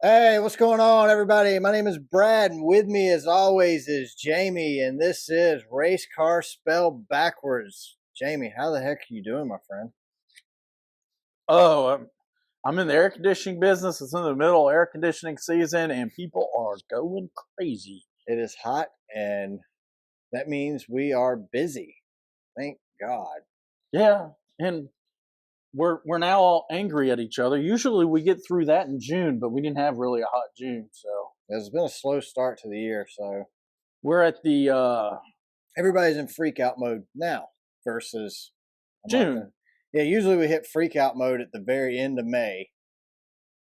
Hey, what's going on, everybody? My name is Brad, and with me, as always, is Jamie, and this is Race Car Spelled Backwards. Jamie, how the heck are you doing, my friend? Oh, I'm in the air conditioning business. It's in the middle of air conditioning season, and people are going crazy. It is hot, and that means we are busy. Thank God. Yeah, and we're now all angry at each other. Usually we get through that in June, but we didn't have really a hot June, so It's been a slow start to the year, so we're at the everybody's in freak out mode now versus June. Yeah, usually we hit freak out mode at the very end of May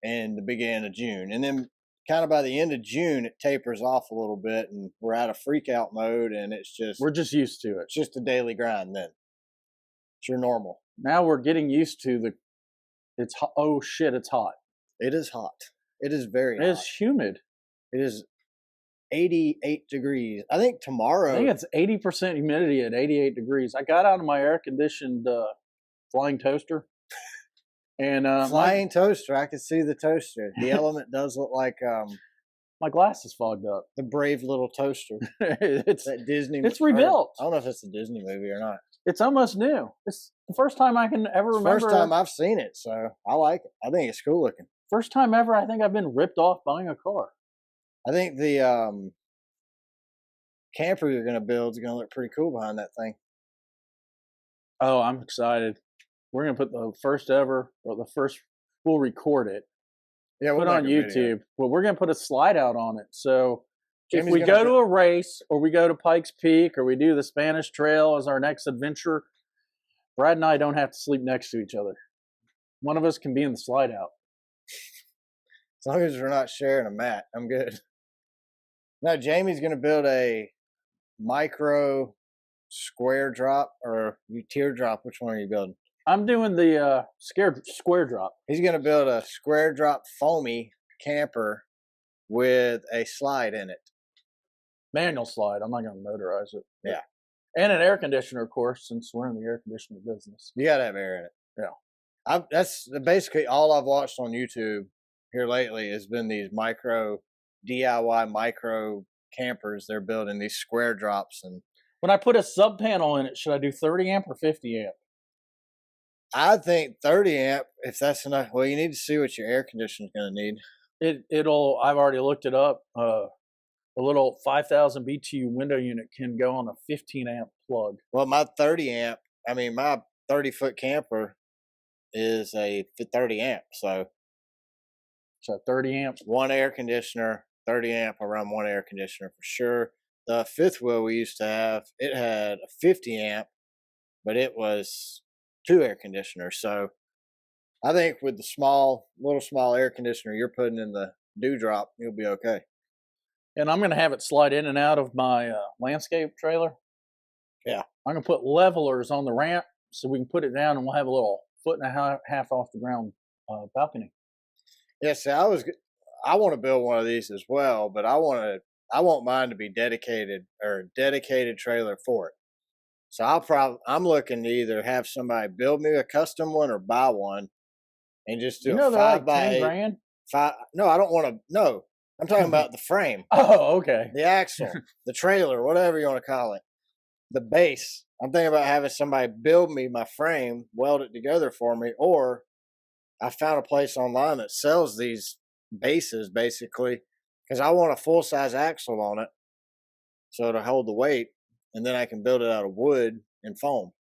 and the beginning of June. And then kind of by the end of June, it tapers off a little bit and we're out of freak out mode. And We're just used to it. it's just a daily grind then. It's your normal. Now we're getting used to it's hot. Oh shit, it's hot. It is hot. It is very hot. It's humid. It is 88 degrees. I think tomorrow. I think it's 80% humidity at 88 degrees. I got out of my air conditioned flying toaster. And flying toaster. I could see the toaster. The element does look like my glass is fogged up. The brave little toaster. It's that Disney. It's rebuilt. I don't know if it's a Disney movie or not. It's almost new. It's the first time I can ever remember. First time I've seen it, so I like it. I think it's cool looking. First time ever I think I've been ripped off buying a car. I think the camper you're going to build is going to look pretty cool behind that thing. Oh, I'm excited. We're going to put the first ever, or the first, we'll record it. Yeah, we'll put it on YouTube. But we're going to put a slide out on it. So if we go to a race, or we go to Pikes Peak, or we do the Spanish Trail as our next adventure, Brad and I don't have to sleep next to each other. One of us can be in the slide out. As long as we're not sharing a mat, I'm good. No, Jamie's going to build a micro square drop, or you teardrop. Which one are you building? I'm doing the square drop. He's going to build a square drop foamy camper with a slide in it. Manual slide. I'm not going to motorize it. Yeah. And an air conditioner, of course, since we're in the air conditioner business. You got to have air in it. Yeah. That's basically all I've watched on YouTube here lately has been these DIY micro campers. They're building these square drops. And when I put a sub panel in it, should I do 30 amp or 50 amp? I think 30 amp, if that's enough. Well, you need to see what your air conditioner is going to need. I've already looked it up. A little 5,000 BTU window unit can go on a 15 amp plug. Well, my 30 foot camper is a 30 amp. So 30 amp. One air conditioner, 30 amp. I run one air conditioner for sure. The fifth wheel we used to have, it had a 50 amp, but it was 2 air conditioners. So I think with the little small air conditioner you're putting in the dewdrop, you'll be okay. And I'm going to have it slide in and out of my landscape trailer. Yeah. I'm going to put levelers on the ramp so we can put it down and we'll have a little foot and a half off the ground balcony. Yeah, see, I want to build one of these as well, but I want mine to be dedicated trailer for it. So I'm looking to either have somebody build me a custom one or buy one and just do a 5 by 8. $10,000? No, I don't want to. No, I'm talking about the frame. Oh, okay. The axle, the trailer, whatever you want to call it. The base. I'm thinking about having somebody build me my frame, weld it together for me, or I found a place online that sells these bases basically because I want a full-size axle on it so to hold the weight, and then I can build it out of wood and foam.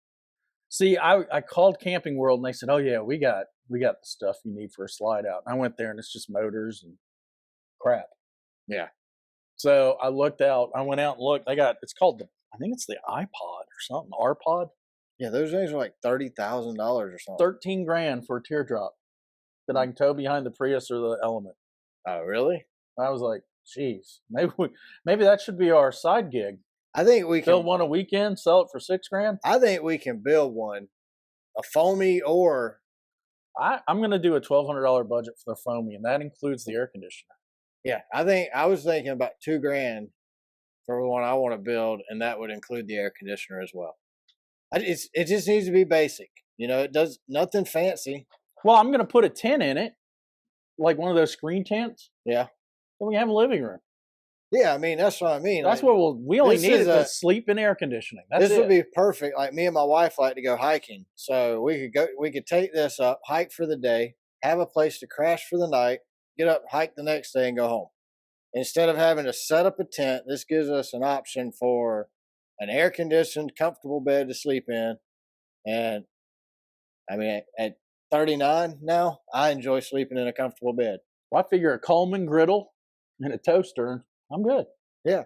See, I called Camping World and they said, "Oh yeah, we got the stuff you need for a slide out." And I went there and it's just motors and crap. Yeah. So I went out and looked. It's called I think it's the iPod or something, R-Pod. Yeah, those things are like $30,000 or something. $13,000 for a teardrop that I can tow behind the Prius or the Element. Oh, really? I was like, geez, maybe that should be our side gig. I think we can build one a weekend, sell it for $6,000. I think we can build one, a foamy or. I'm going to do a $1,200 budget for the foamy, and that includes the air conditioner. Yeah, I was thinking about $2,000 for the one I want to build, and that would include the air conditioner as well. It just needs to be basic. It does nothing fancy. Well, I'm going to put a 10 in it. like one of those screen tents, Yeah. then we have a living room. Yeah, I mean, that's what I mean. That's like, what we only this need is to a- sleep in air conditioning. That's this it. would be perfect. Like me and my wife like to go hiking, so we could take this up, hike for the day, have a place to crash for the night, get up, hike the next day, and go home. Instead of having to set up a tent, this gives us an option for an air conditioned, comfortable bed to sleep in. And I mean, at 39 now, I enjoy sleeping in a comfortable bed. Well, I figure a Coleman griddle and a toaster, I'm good. Yeah,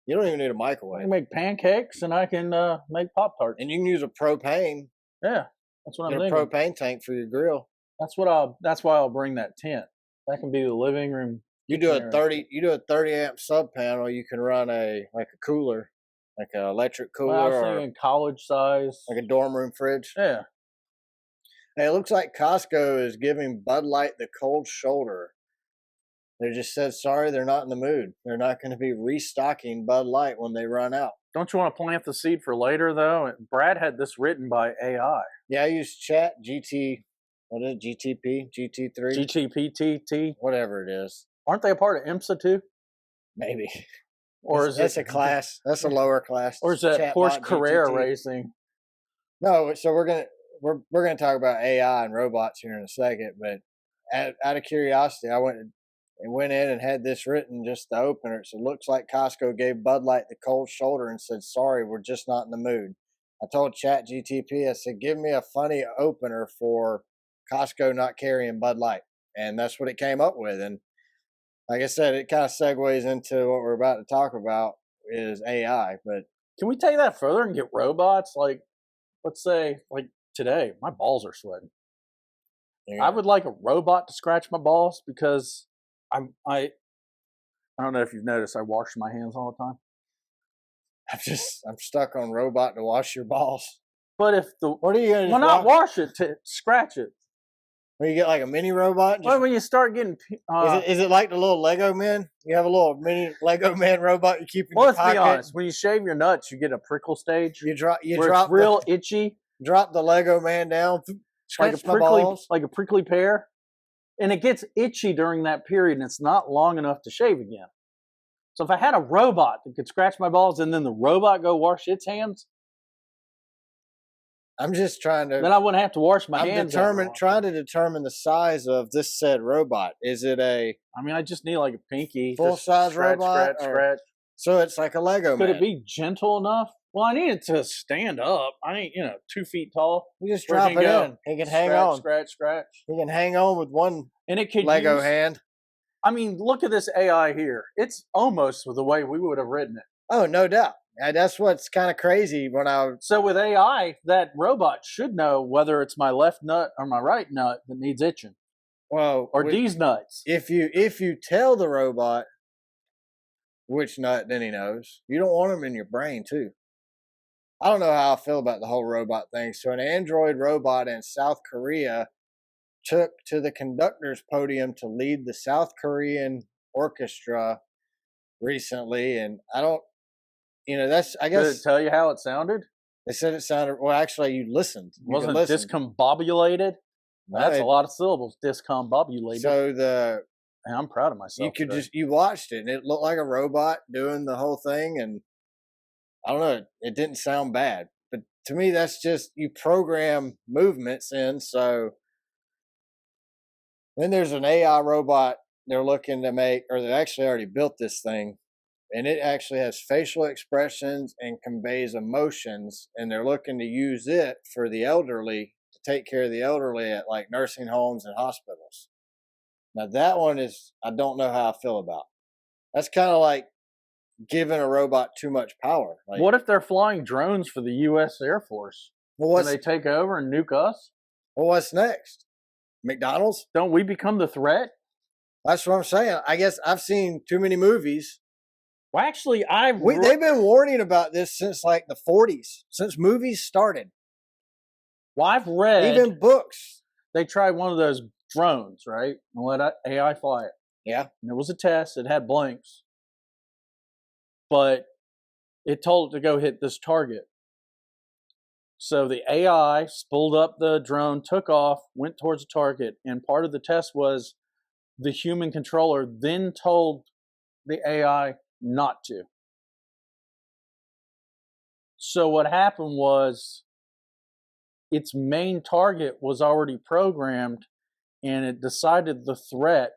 you don't even need a I microwave, can make pancakes and I can make Pop Tarts. and you can use a propane. Yeah, that's what I'm Get a thinking. propane tank for your grill. That's why I'll bring that tent. That can be the living room. You do a area. 30 amp sub panel. You can run a cooler, like an electric cooler, Well, I was or thinking college size. like a dorm room fridge. Yeah. Hey, it looks like Costco is giving Bud Light the cold shoulder. They just said, sorry, they're not in the mood. They're not going to be restocking Bud Light when they run out. Don't you want to plant the seed for later, though? Brad had this written by AI. Yeah, I use Chat GT, what is it, GTP, GT3? GTPTT. Whatever it is. Aren't they a part of IMSA too? Maybe. Or is that's it a class. That's a lower class. Or is that Chatbot Porsche Carrera GTT. racing? No, so we're gonna talk about AI and robots here in a second, but out of curiosity, I went in and had this written, just the opener. So it looks like Costco gave Bud Light the cold shoulder and said, sorry, we're just not in the mood. I told Chat GTP, I said, give me a funny opener for Costco not carrying Bud Light. And that's what it came up with. And like I said, it kind of segues into what we're about to talk about is AI. But can we take that further and get robots? Like, let's say, like today, my balls are sweating. yeah. I would like a robot to scratch my balls because I don't know if you've noticed, I wash my hands all the time. I'm stuck on robot to wash your balls. But if what are you gonna? Well, not wash it, to scratch it. When you get like a mini robot? Well, when you start getting, is it like the little Lego man? You have a little mini Lego man robot you keep in well, your let's pocket. be honest. When you shave your nuts, you get a prickle stage. You drop it's real itchy. Drop the Lego man down, like a prickly pear, and it gets itchy during that period, and it's not long enough to shave again. So if I had a robot that could scratch my balls, and then the robot go wash its hands, I'm just trying to. Then I wouldn't have to wash my hands. Trying to determine the size of this said robot. Is it a? I mean, I just need like a pinky, full size robot. Scratch. So it's like a Lego man. Could it be gentle enough? Well, I need it to stand up. I need 2 feet tall. You just drop it in. He can hang on. Scratch. He can hang on with one and it could Lego hand. I mean, look at this AI here. It's almost the way we would have written it. Oh, no doubt. And that's what's kind of crazy So with AI, that robot should know whether it's my left nut or my right nut that needs itching. Well, or these nuts. If you tell the robot which nut, then he knows. You don't want them in your brain too. I don't know how I feel about the whole robot thing. So an android robot in South Korea took to the conductor's podium to lead the South Korean orchestra recently, and I don't. I guess. Did it tell you how it sounded? They said it sounded. Well, actually, you listened. Wasn't it discombobulated? No, that's a lot of syllables. Discombobulated. So I'm proud of myself. You watched it, and it looked like a robot doing the whole thing, and I don't know. It didn't sound bad, but to me, that's just you program movements in. So then there's an AI robot they're looking to make, or they actually already built this thing. And it actually has facial expressions and conveys emotions, and they're looking to use it for the elderly, to take care of the elderly at like nursing homes and hospitals. Now that one is, I don't know how I feel about. That's kind of like giving a robot too much power. Like, what if they're flying drones for the U.S. Air Force? Well, they take over and nuke us? Well, what's next? McDonald's? Don't we become the threat? That's what I'm saying. I guess I've seen too many movies. Well, actually, they've been warning about this since like the 40s, since movies started. Well, I've read even books. They tried one of those drones, right, and let AI fly it. Yeah, and it was a test. It had blinks, but it told it to go hit this target. So the AI spooled up the drone, took off, went towards the target, and part of the test was the human controller then told the AI not to. So what happened was its main target was already programmed, and it decided the threat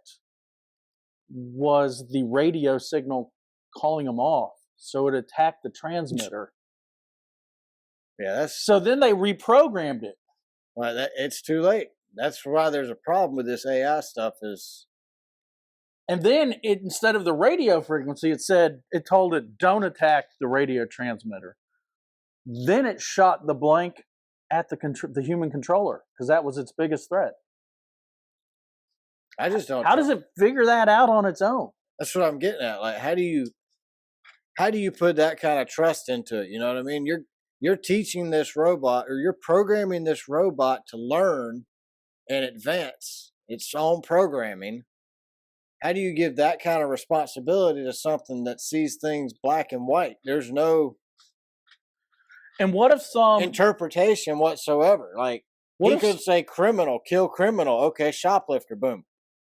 was the radio signal calling them off. So it attacked the transmitter. Yeah, so then they reprogrammed it. Well, it's too late. That's why there's a problem with this AI stuff. And then instead of the radio frequency, it told it don't attack the radio transmitter. Then it shot the blank at the human controller because that was its biggest threat. I just don't. How does it figure that out on its own? That's what I'm getting at. Like, how do you put that kind of trust into it? You know what I mean? You're teaching this robot, or you're programming this robot to learn and advance its own programming. How do you give that kind of responsibility to something that sees things black and white? There's no and what if some interpretation whatsoever. Like, he could say criminal, kill criminal. Okay, shoplifter, boom.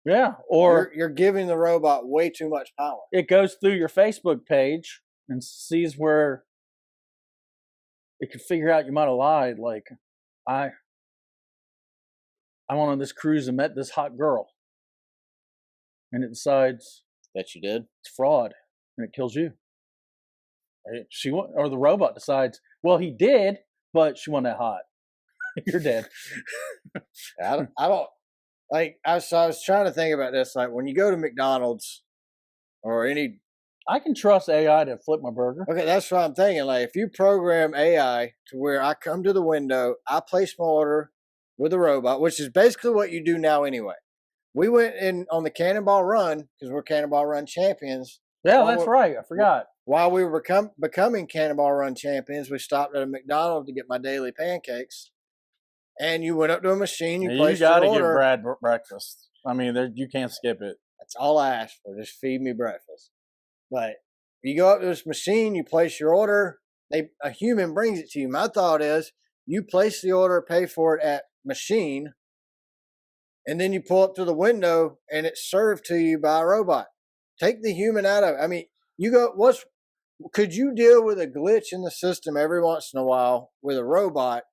Yeah, or you're giving the robot way too much power. It goes through your Facebook page and sees where it can figure out you might have lied. Like, I went on this cruise and met this hot girl, and it decides that you did. It's fraud, and it kills you. Or the robot decides, well, he did, but she wasn't that hot. You're dead. I don't. Like, I was trying to think about this. Like, when you go to McDonald's or any... I can trust AI to flip my burger. Okay, that's what I'm thinking. Like, if you program AI to where I come to the window, I place my order with a robot, which is basically what you do now anyway. We went in on the Cannonball Run, because we're Cannonball Run champions. Yeah, that's right. I forgot. While we were becoming Cannonball Run champions, we stopped at a McDonald's to get my daily pancakes. And you went up to a machine, you placed your order. You got to give Brad breakfast. I mean, you can't skip it. That's all I asked for. Just feed me breakfast. But you go up to this machine, you place your order. A human brings it to you. My thought is, you place the order, pay for it at machine, and then you pull up to the window, and it's served to you by a robot. Take the human out of it. I mean, could you deal with a glitch in the system every once in a while with a robot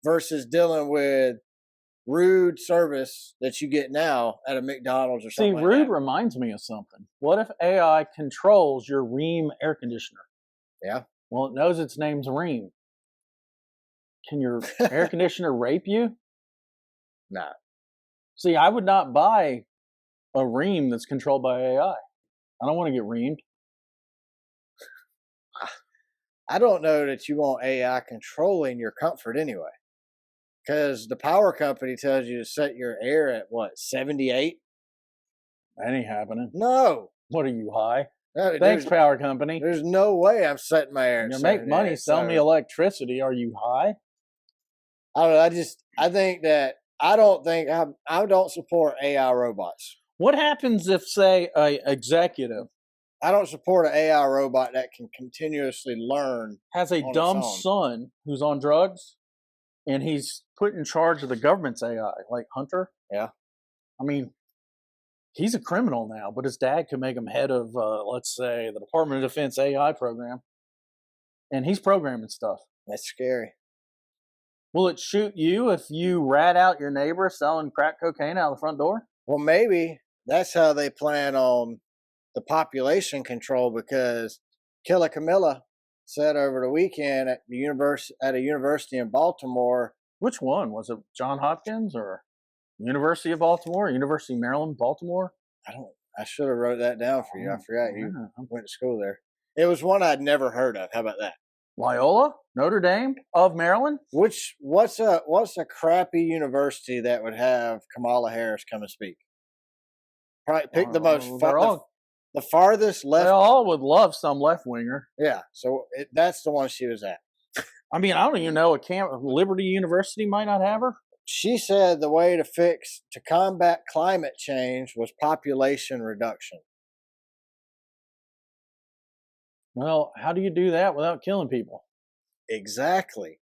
versus dealing with rude service that you get now at a McDonald's or something? See, rude reminds me of something. What if AI controls your Rheem air conditioner? Yeah. Well, it knows its name's Rheem. Can your air conditioner rape you? No. See, I would not buy a Rheem that's controlled by AI. I don't want to get reamed. I don't know that you want AI controlling your comfort anyway. Because the power company tells you to set your air at, what, 78? That ain't happening. No. What are you, high? No, Thanks, power company. There's no way I'm setting my air at 78. You make money selling me electricity. Are you high? I don't know. I think that I don't support AI robots. What happens if, say, a executive... I don't support an AI robot that can continuously learn. Has a dumb son who's on drugs, and he's put in charge of the government's AI, like Hunter. Yeah. I mean, he's a criminal now, but his dad could make him head of, let's say, the Department of Defense AI program. And he's programming stuff. That's scary. Will it shoot you if you rat out your neighbor selling crack cocaine out of the front door? Well, maybe that's how they plan on the population control, because Killa Camilla said over the weekend at a university in Baltimore. Which one? Was it Johns Hopkins or University of Baltimore, University of Maryland, Baltimore? I should have wrote that down for you. I forgot you went to school there. It was one I'd never heard of. How about that? Loyola, Notre Dame of Maryland. What's a crappy university that would have Kamala Harris come and speak? Probably pick the most the farthest left. They all would love some left winger. Yeah, so that's the one she was at. I mean, I don't even know. Liberty University might not have her. She said the way to combat climate change was population reduction. Well, how do you do that without killing people? Exactly.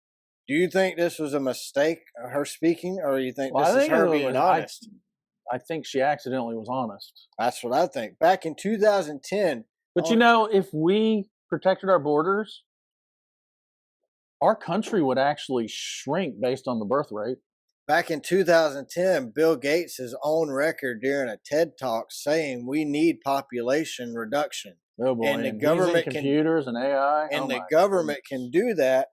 Do you think this was a mistake, her speaking, or do you think this is her being honest? I think she accidentally was honest. That's what I think. Back in 2010. But you know, if we protected our borders, our country would actually shrink based on the birth rate. Back in 2010, Bill Gates' his own record during a TED Talk saying we need population reduction. Oh boy! And the government computers and AI, and the government can do that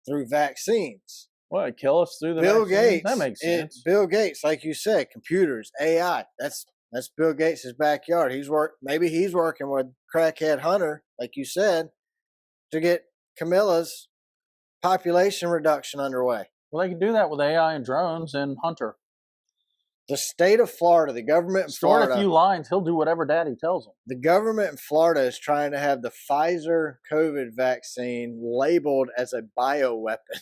through vaccines. What, kill us through the Bill vaccines? Gates. That makes sense. Bill Gates, like you said, computers, AI. That's Bill Gates' backyard. Maybe he's working with crackhead Hunter, like you said, to get Camilla's population reduction underway. Well, they can do that with AI and drones and Hunter. The state of Florida, the government in Florida. Short a few lines, he'll do whatever daddy tells him. The government in Florida is trying to have the Pfizer COVID vaccine labeled as a bioweapon,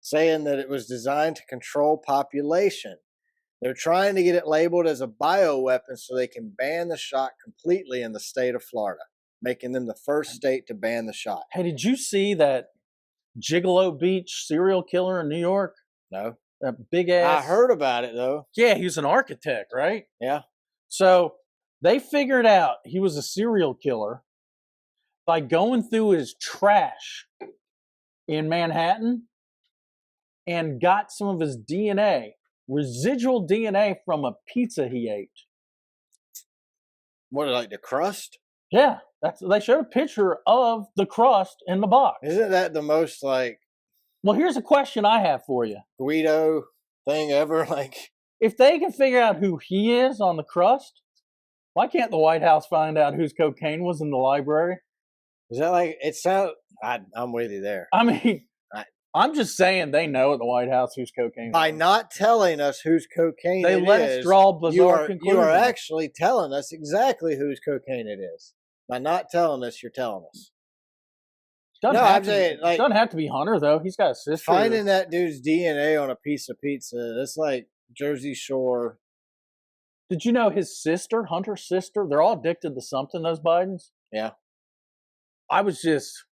saying that it was designed to control population. They're trying to get it labeled as a bioweapon so they can ban the shot completely in the state of Florida, making them the first state to ban the shot. Hey, did you see that Gigolo Beach serial killer in New York? No. That big ass. I heard about it, though. Yeah, he was an architect, right? Yeah. So they figured out he was a serial killer by going through his trash in Manhattan and got some of his DNA, residual DNA from a pizza he ate. What, like the crust? Yeah, they showed a picture of the crust in the box. Isn't that the most, like... Well, here's a question I have for you. Guido thing ever? Like, if they can figure out who he is on the crust, why can't the White House find out whose cocaine was in the library? Is that like, it sounds... I'm with you there. I mean... I'm just saying they know at the White House whose cocaine. By not telling us whose cocaine they let us draw bizarre conclusions. You are actually telling us exactly whose cocaine it is. By not telling us, you're telling us. I'm saying, like, doesn't have to be Hunter though. He's got a sister. Finding that dude's DNA on a piece of pizza, that's like Jersey Shore. Did you know his sister, Hunter's sister, they're all addicted to something, those Bidens? Yeah.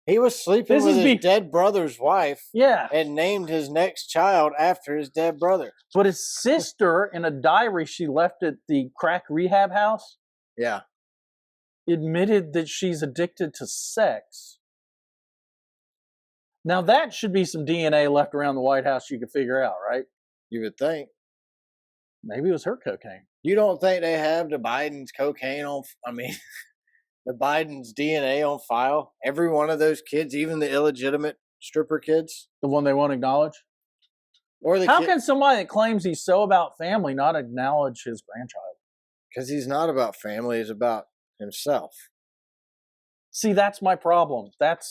He was sleeping with his dead brother's wife. Yeah. And named his next child after his dead brother. But his sister, in a diary she left at the crack rehab house, yeah, admitted that she's addicted to sex. Now that should be some DNA left around the White House you could figure out, right? You would think. Maybe it was her cocaine. You don't think they have the Biden's cocaine on... the Biden's DNA on file? Every one of those kids, even the illegitimate stripper kids? The one they won't acknowledge? Or How can somebody that claims he's so about family not acknowledge his grandchild? Because he's not about family, he's about himself. See, that's my problem.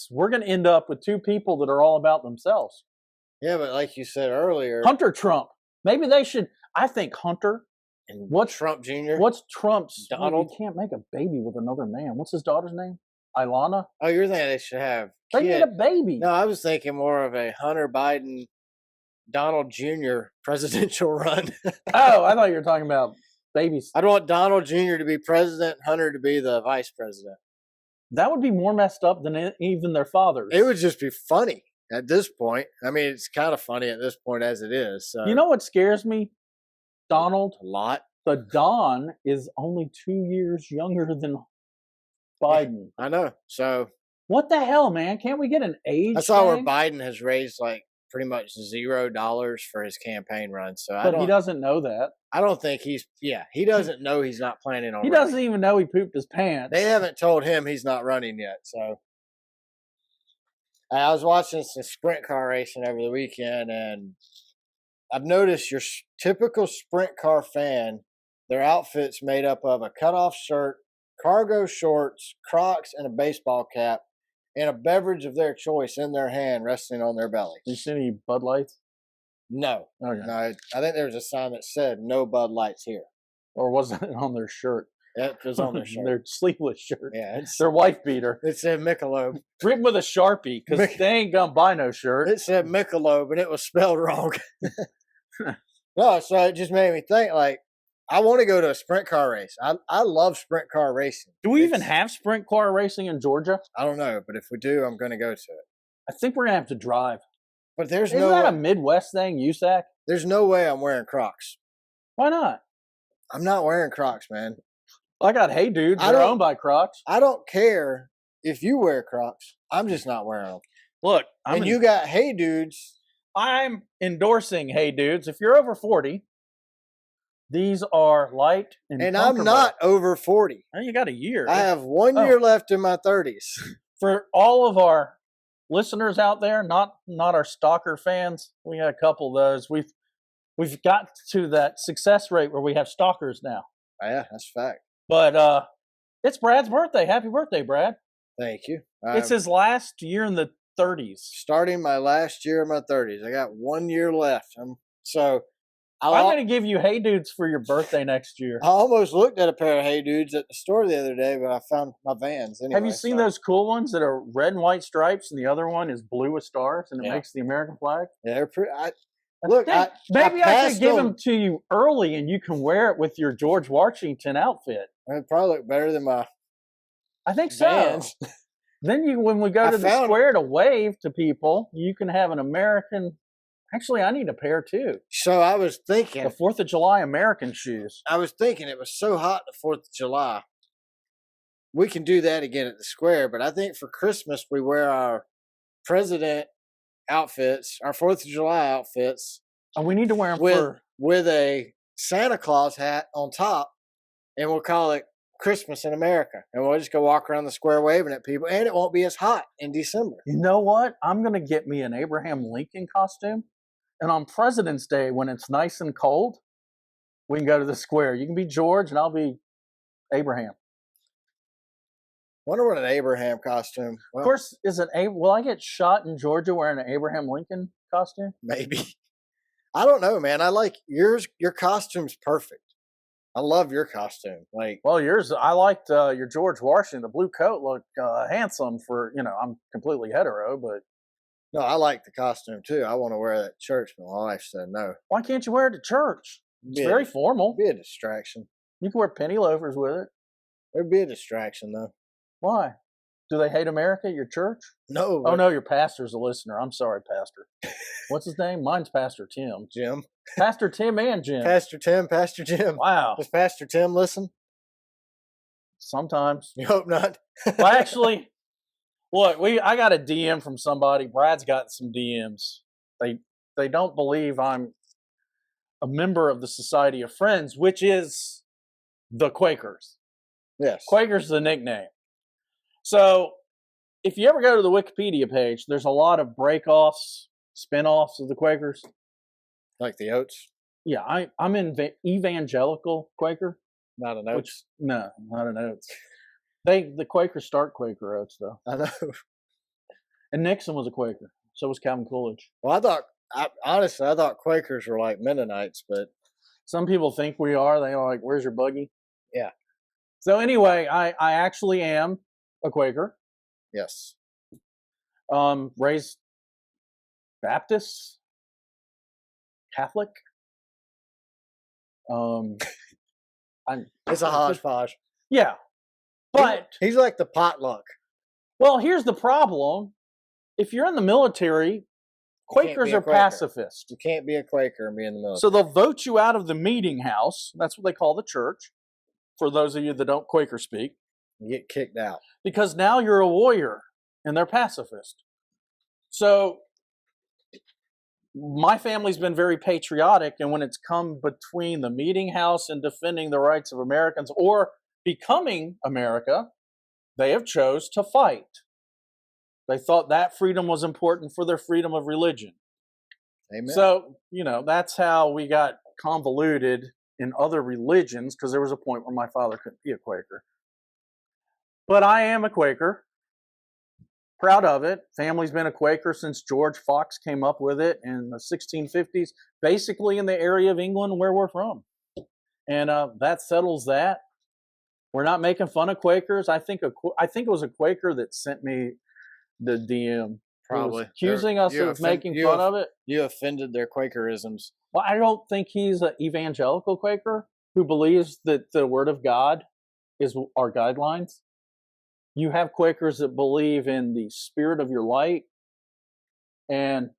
We're going to end up with two people that are all about themselves. Yeah, but like you said earlier... Hunter Trump. Maybe they should... I think Hunter... And what's Trump Jr.? What's Trump's... Donald? You can't make a baby with another man. What's his daughter's name? Ilana? Oh, you're thinking they should have... They need a baby. No, I was thinking more of a Hunter Biden, Donald Jr. presidential run. Oh, I thought you were talking about babies. I'd want Donald Jr. to be president, Hunter to be the vice president. That would be more messed up than even their fathers. It would just be funny at this point. I mean, it's kind of funny at this point as it is. So. You know what scares me? Donald. A lot. The Don is only 2 years younger than Biden. I know. So. What the hell, man? Can't we get an age? I saw where Biden has raised like pretty much $0 for his campaign run. So but he doesn't know that. I don't think he doesn't know he's not planning on He doesn't even know he pooped his pants. They haven't told him he's not running yet. So I was watching some sprint car racing over the weekend, and I've noticed your typical sprint car fan, their outfit's made up of a cutoff shirt, cargo shorts, Crocs, and a baseball cap, and a beverage of their choice in their hand resting on their belly. Did you see any Bud Lights? No. Okay. No, I think there was a sign that said no Bud Lights here. Or was it on their shirt? It was on their shirt. Their sleeveless shirt. Yeah. Their wife beater. It said Michelob. Written with a Sharpie, because they ain't gonna buy no shirt. It said Michelob, and it was spelled wrong. No, so it just made me think, like, I want to go to a sprint car race. I love sprint car racing. Do we even have sprint car racing in Georgia? I don't know, but if we do, I'm going to go to it. I think we're going to have to drive. But there's Isn't that a Midwest thing, USAC? There's no way I'm wearing Crocs. Why not? I'm not wearing Crocs, man. I got Hey Dudes. They're owned by Crocs. I don't care if you wear Crocs. I'm just not wearing them. Look, you got Hey Dudes. I'm endorsing Hey Dudes. If you're over 40, these are light and I'm not over 40. Oh, you got a year. I have 1 year left in my 30s. For all of our listeners out there, not our stalker fans, we had a couple of those. We've got to that success rate where we have stalkers now. Oh, yeah, that's a fact. But it's Brad's birthday. Happy birthday, Brad. Thank you. It's his last year in the 30s. Starting my last year of my 30s. I got 1 year left. I'm going to give you Hey Dudes for your birthday next year. I almost looked at a pair of Hey Dudes at the store the other day, but I found my Vans anyway. Have you seen those cool ones that are red and white stripes and the other one is blue with stars and it makes the American flag? Yeah, they're pretty. Maybe I should give them to you early and you can wear it with your George Washington outfit. It'd probably look better than my I think Vans. So. Then when we go to the square to wave to people, you can have an American. Actually, I need a pair too. So I was thinking. The 4th of July American shoes. I was thinking it was so hot the 4th of July. We can do that again at the square, but I think for Christmas we wear our president outfits, our 4th of July outfits. And we need to wear them with a Santa Claus hat on top, and we'll call it Christmas in America. And we'll just go walk around the square waving at people, and it won't be as hot in December. You know what? I'm going to get me an Abraham Lincoln costume. And on President's Day, when it's nice and cold, we can go to the square. You can be George, and I'll be Abraham. Wonder what an Abraham costume. Well, of course, will I get shot in Georgia wearing an Abraham Lincoln costume? Maybe. I don't know, man. I like yours. Your costume's perfect. I love your costume. Yours. I liked your George Washington. The blue coat looked handsome for I'm completely hetero, but. No, I like the costume too. I want to wear that to church, but my wife said no. Why can't you wear it to church? It's very formal. It'd be a distraction. You can wear penny loafers with it. It'd be a distraction, though. Why? Do they hate America at your church? No. Oh, no, your pastor's a listener. I'm sorry, Pastor. What's his name? Mine's Pastor Tim. Jim. Pastor Tim and Jim. Pastor Tim, Pastor Jim. Wow. Does Pastor Tim listen? Sometimes. You hope not. Well, actually, look, I got a DM from somebody. Brad's got some DMs. They don't believe I'm a member of the Society of Friends, which is the Quakers. Yes. Quakers is the nickname. So if you ever go to the Wikipedia page, there's a lot of break-offs, spin-offs of the Quakers. Like the Oats? Yeah, I'm an evangelical Quaker. Not an Oats? No, not an Oats. The Quakers start Quaker Oats, though. I know. And Nixon was a Quaker. So was Calvin Coolidge. Well, honestly, I thought Quakers were like Mennonites, but. Some people think we are. They are like, where's your buggy? Yeah. So anyway, I actually am a Quaker. Yes. Raised Baptist, Catholic. It's a hodgepodge. Yeah. But he's like the potluck. Well, here's the problem. If you're in the military, Quakers are pacifists. You can't be a Quaker and be in the military. So they'll vote you out of the meeting house. That's what they call the church. For those of you that don't Quaker speak. You get kicked out. Because now you're a warrior and they're pacifist. So my family's been very patriotic, and when it's come between the meeting house and defending the rights of Americans or becoming America, they have chose to fight. They thought that freedom was important for their freedom of religion. Amen. So, that's how we got convoluted in other religions, because there was a point where my father couldn't be a Quaker. But I am a Quaker. Proud of it. Family's been a Quaker since George Fox came up with it in the 1650s, basically in the area of England where we're from. And that settles that. We're not making fun of Quakers. I think it was a Quaker that sent me the DM. Probably. Accusing us of making fun of it. You offended their Quakerisms. Well, I don't think he's an evangelical Quaker who believes that the Word of God is our guidelines. You have Quakers that believe in the spirit of your light. And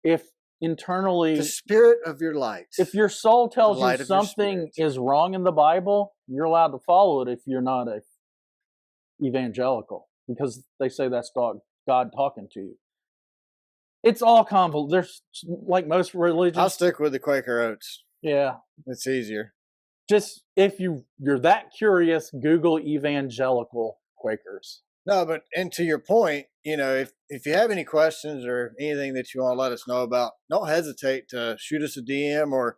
if internally, the spirit of your light. if your soul tells you light of your something spirit. is wrong in the Bible, you're allowed to follow it if you're not a evangelical, because they say that's God talking to you. It's all convoluted. There's, like most religions. I'll stick with the Quaker Oats. Yeah. It's easier. Just if you're that curious, Google evangelical Quakers. No, but and to your point, if you have any questions or anything that you want to let us know about, don't hesitate to shoot us a DM or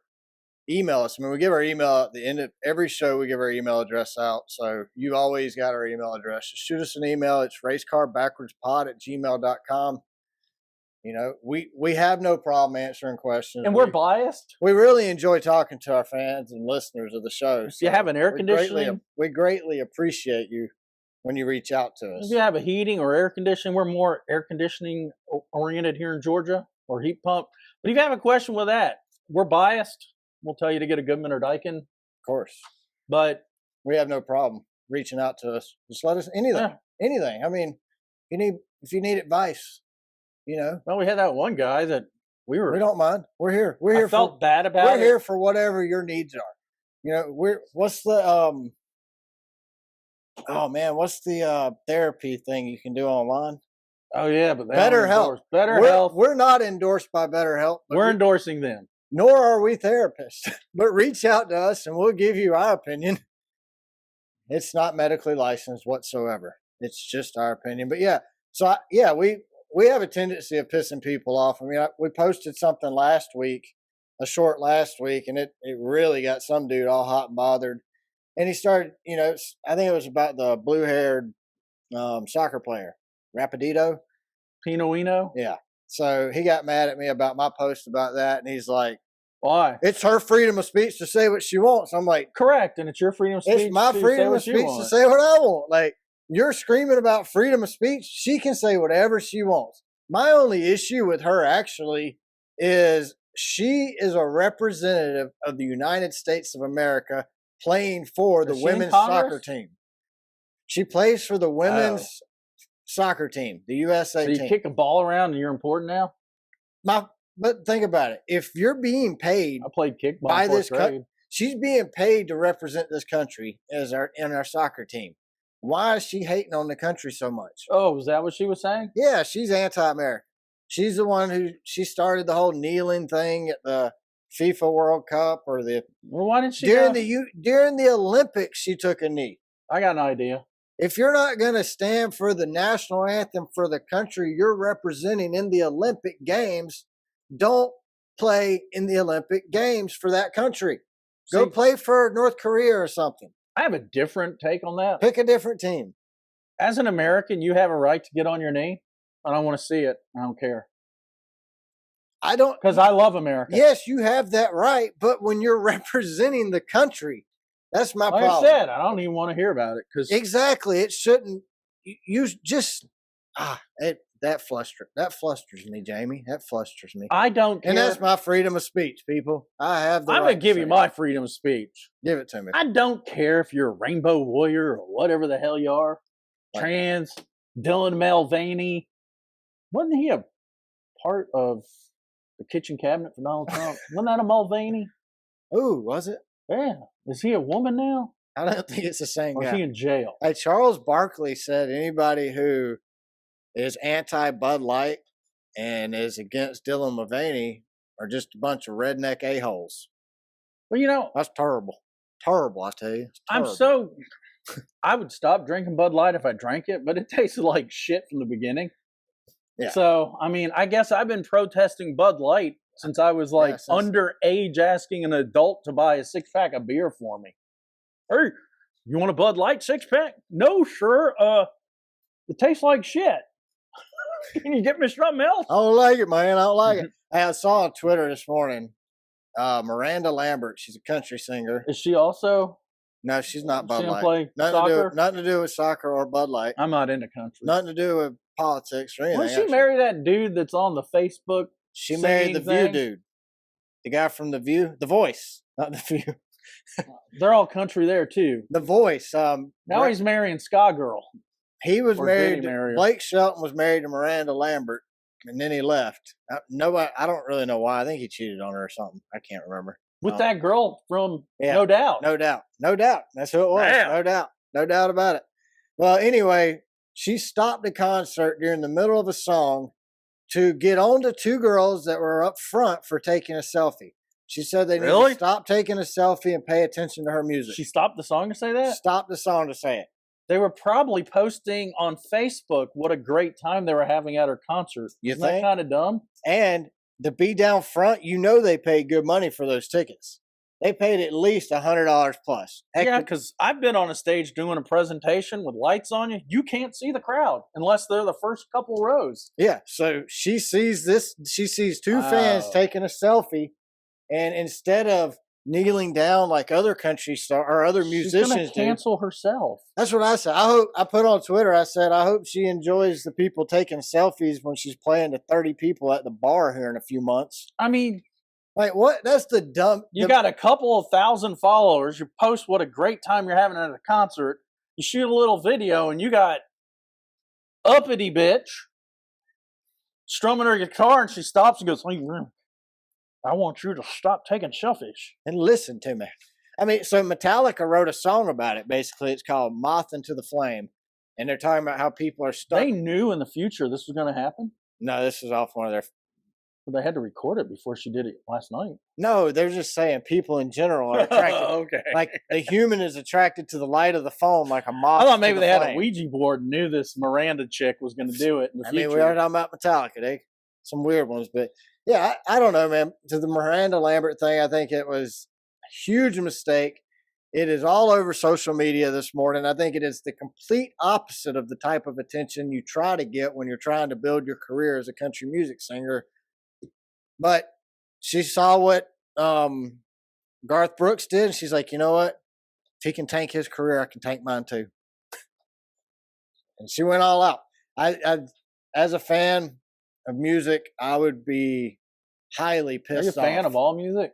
email us. I mean, we give our email at the end of every show. We give our email address out, so you always got our email address. Just shoot us an email. It's racecarbackwardspod@gmail.com. We have no problem answering questions, and we're biased. We really enjoy talking to our fans and listeners of the show. If you have an air conditioning, we greatly appreciate you when you reach out to us. If you have a heating or air conditioning, we're more air conditioning oriented here in Georgia, or heat pump. But if you have a question with that, we're biased. We'll tell you to get a Goodman or Daikin. Of course. But we have no problem reaching out to us. Just let us anything. I mean, if you need advice, Well, we had that one guy that we don't mind. We're here. I felt bad about it. We're here for whatever your needs are. What's the what's the therapy thing you can do online? Oh yeah, but BetterHelp. BetterHelp. We're not endorsed by BetterHelp. We're endorsing them. Nor are we therapists. But reach out to us and we'll give you our opinion. It's not medically licensed whatsoever. It's just our opinion. But yeah, so we have a tendency of pissing people off. I mean, we posted something last week, a short last week, and it really got some dude all hot and bothered. And he started, I think it was about the blue-haired soccer player, Rapidito. Pinoino? Yeah. So he got mad at me about my post about that, and he's like, why? It's her freedom of speech to say what she wants. I'm like, correct, and it's your freedom of speech. It's my freedom of speech to say what I want. Like, you're screaming about freedom of speech. She can say whatever she wants. My only issue with her actually is she is a representative of the United States of America playing for the women's soccer team. She plays for the women's soccer team, the USA team. So you kick a ball around and you're important now? But think about it. If you're being paid, I played kickball by this country, she's being paid to represent this country in our soccer team. Why is she hating on the country so much? Oh, was that what she was saying? Yeah, she's anti-American. She's the one she started the whole kneeling thing at the FIFA World Cup or the. Well, why didn't she? During the Olympics, she took a knee. I got an idea. If you're not going to stand for the national anthem for the country you're representing in the Olympic Games, don't play in the Olympic Games for that country. Go play for North Korea or something. I have a different take on that. Pick a different team. As an American, you have a right to get on your knee. I don't want to see it. I don't care. I don't. Because I love America. Yes, you have that right. But when you're representing the country, that's my problem. Like I said, I don't even want to hear about it. Exactly. It shouldn't. You just. That flusters me, Jamie. That flusters me. I don't care. And that's my freedom of speech, people. I have the I'm going to give you my freedom of speech. Give it to me. I don't care if you're a rainbow warrior or whatever the hell you are. Trans, Dylan Mulvaney. Wasn't he a part of the kitchen cabinet for Donald Trump? Wasn't that a Mulvaney? Ooh, was it? Yeah. Is he a woman now? I don't think it's the same guy. Or is he in jail? Hey, Charles Barkley said anybody who is anti-Bud Light and is against Dylan Mulvaney are just a bunch of redneck a-holes. Well, that's terrible. Terrible, I tell you. I would stop drinking Bud Light if I drank it, but it tasted like shit from the beginning. Yeah. So, I mean, I guess I've been protesting Bud Light since I was underage, asking an adult to buy a 6-pack of beer for me. Hey, you want a Bud Light 6-pack? No, sure. It tastes like shit. Can you get me something else? I don't like it, man. I don't like it. I saw on Twitter this morning, Miranda Lambert. She's a country singer. Is she also? No, she's not Bud Light. Play nothing to do with soccer or Bud Light. I'm not into country. Nothing to do with politics or anything. Well, she married that dude that's on the Facebook. She married the View dude. The guy from The View. The Voice, not The View. They're all country there, too. The Voice. Now he's marrying Ska Girl. He was married. Blake Shelton was married to Miranda Lambert. and then he left. Nobody, I don't really know why. I think he cheated on her or something. I can't remember. With that girl from Yeah, No Doubt. No Doubt. No Doubt. That's who it was. Damn. No doubt. No doubt about it. Well, anyway, she stopped the concert during the middle of a song to get on to two girls that were up front for taking a selfie. She said they need to stop taking a selfie and pay attention to her music. She stopped the song to say that? Stopped the song to say it. They were probably posting on Facebook what a great time they were having at her concert. Isn't that kind of dumb? And to be down front, you know they paid good money for those tickets. They paid at least $100 plus. Yeah, because I've been on a stage doing a presentation with lights on you. You can't see the crowd unless they're the first couple rows. Yeah, so she sees this. She sees two fans taking a selfie, and instead of kneeling down like other country stars or other musicians she's gonna cancel herself. That's what I said. I put on Twitter, I said, I hope she enjoys the people taking selfies when she's playing to 30 people at the bar here in a few months. I mean, like, what? That's the dumb. You got a couple of thousand followers. You post what a great time you're having at a concert. You shoot a little video, and you got uppity bitch strumming her guitar, and she stops and goes, I want you to stop taking selfies. And listen to me. I mean, so Metallica wrote a song about it, basically. It's called Moth into the Flame. And they're talking about how people are stuck. They knew in the future this was going to happen? No, this is off one of their... Well, they had to record it before she did it last night. No, they're just saying people in general are attracted. Okay. Like a human is attracted to the light of the phone like a moth. I thought maybe they had a Ouija board and knew this Miranda chick was going to do it in the future. I mean, we are talking about Metallica. They some weird ones, but yeah, I don't know, man. To the Miranda Lambert thing, I think it was a huge mistake. It is all over social media this morning. I think it is the complete opposite of the type of attention you try to get when you're trying to build your career as a country music singer. But she saw what Garth Brooks did, and she's like, you know what? If he can tank his career, I can tank mine too. And she went all out. I as a fan of music, I would be highly pissed off. Are you a fan of all music?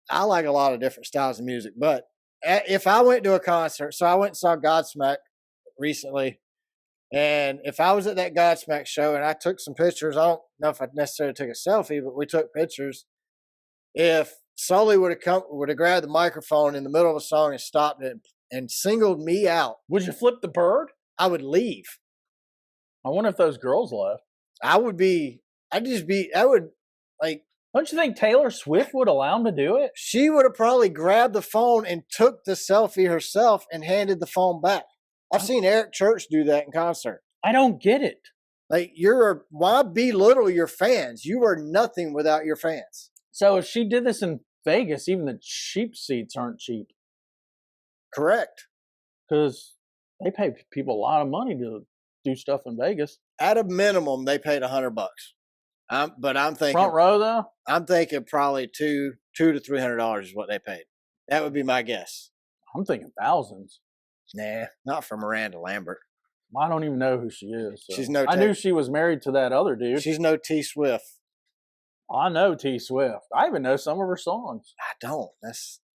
I like a lot of different styles of music, but if I went to a concert, so I went and saw Godsmack recently, and if I was at that Godsmack show and I took some pictures, I don't know if I necessarily took a selfie, but we took pictures. If Sully would have grabbed the microphone in the middle of a song and stopped it and singled me out, would you flip the bird? I would leave. I wonder if those girls left. I would like. Don't you think Taylor Swift would allow him to do it? She would have probably grabbed the phone and took the selfie herself and handed the phone back. I've seen Eric Church do that in concert. I don't get it. Like, why belittle your fans? You are nothing without your fans. So if she did this in Vegas, even the cheap seats aren't cheap. Correct. Because they pay people a lot of money to do stuff in Vegas. At a minimum, they paid $100. But I'm thinking front row though. I'm thinking probably $200 to $300 is what they paid. That would be my guess. I'm thinking thousands. Nah, not for Miranda Lambert. I don't even know who she is. So. She's no. I knew she was married to that other dude. She's no T Swift. I know T Swift. I even know some of her songs. I don't.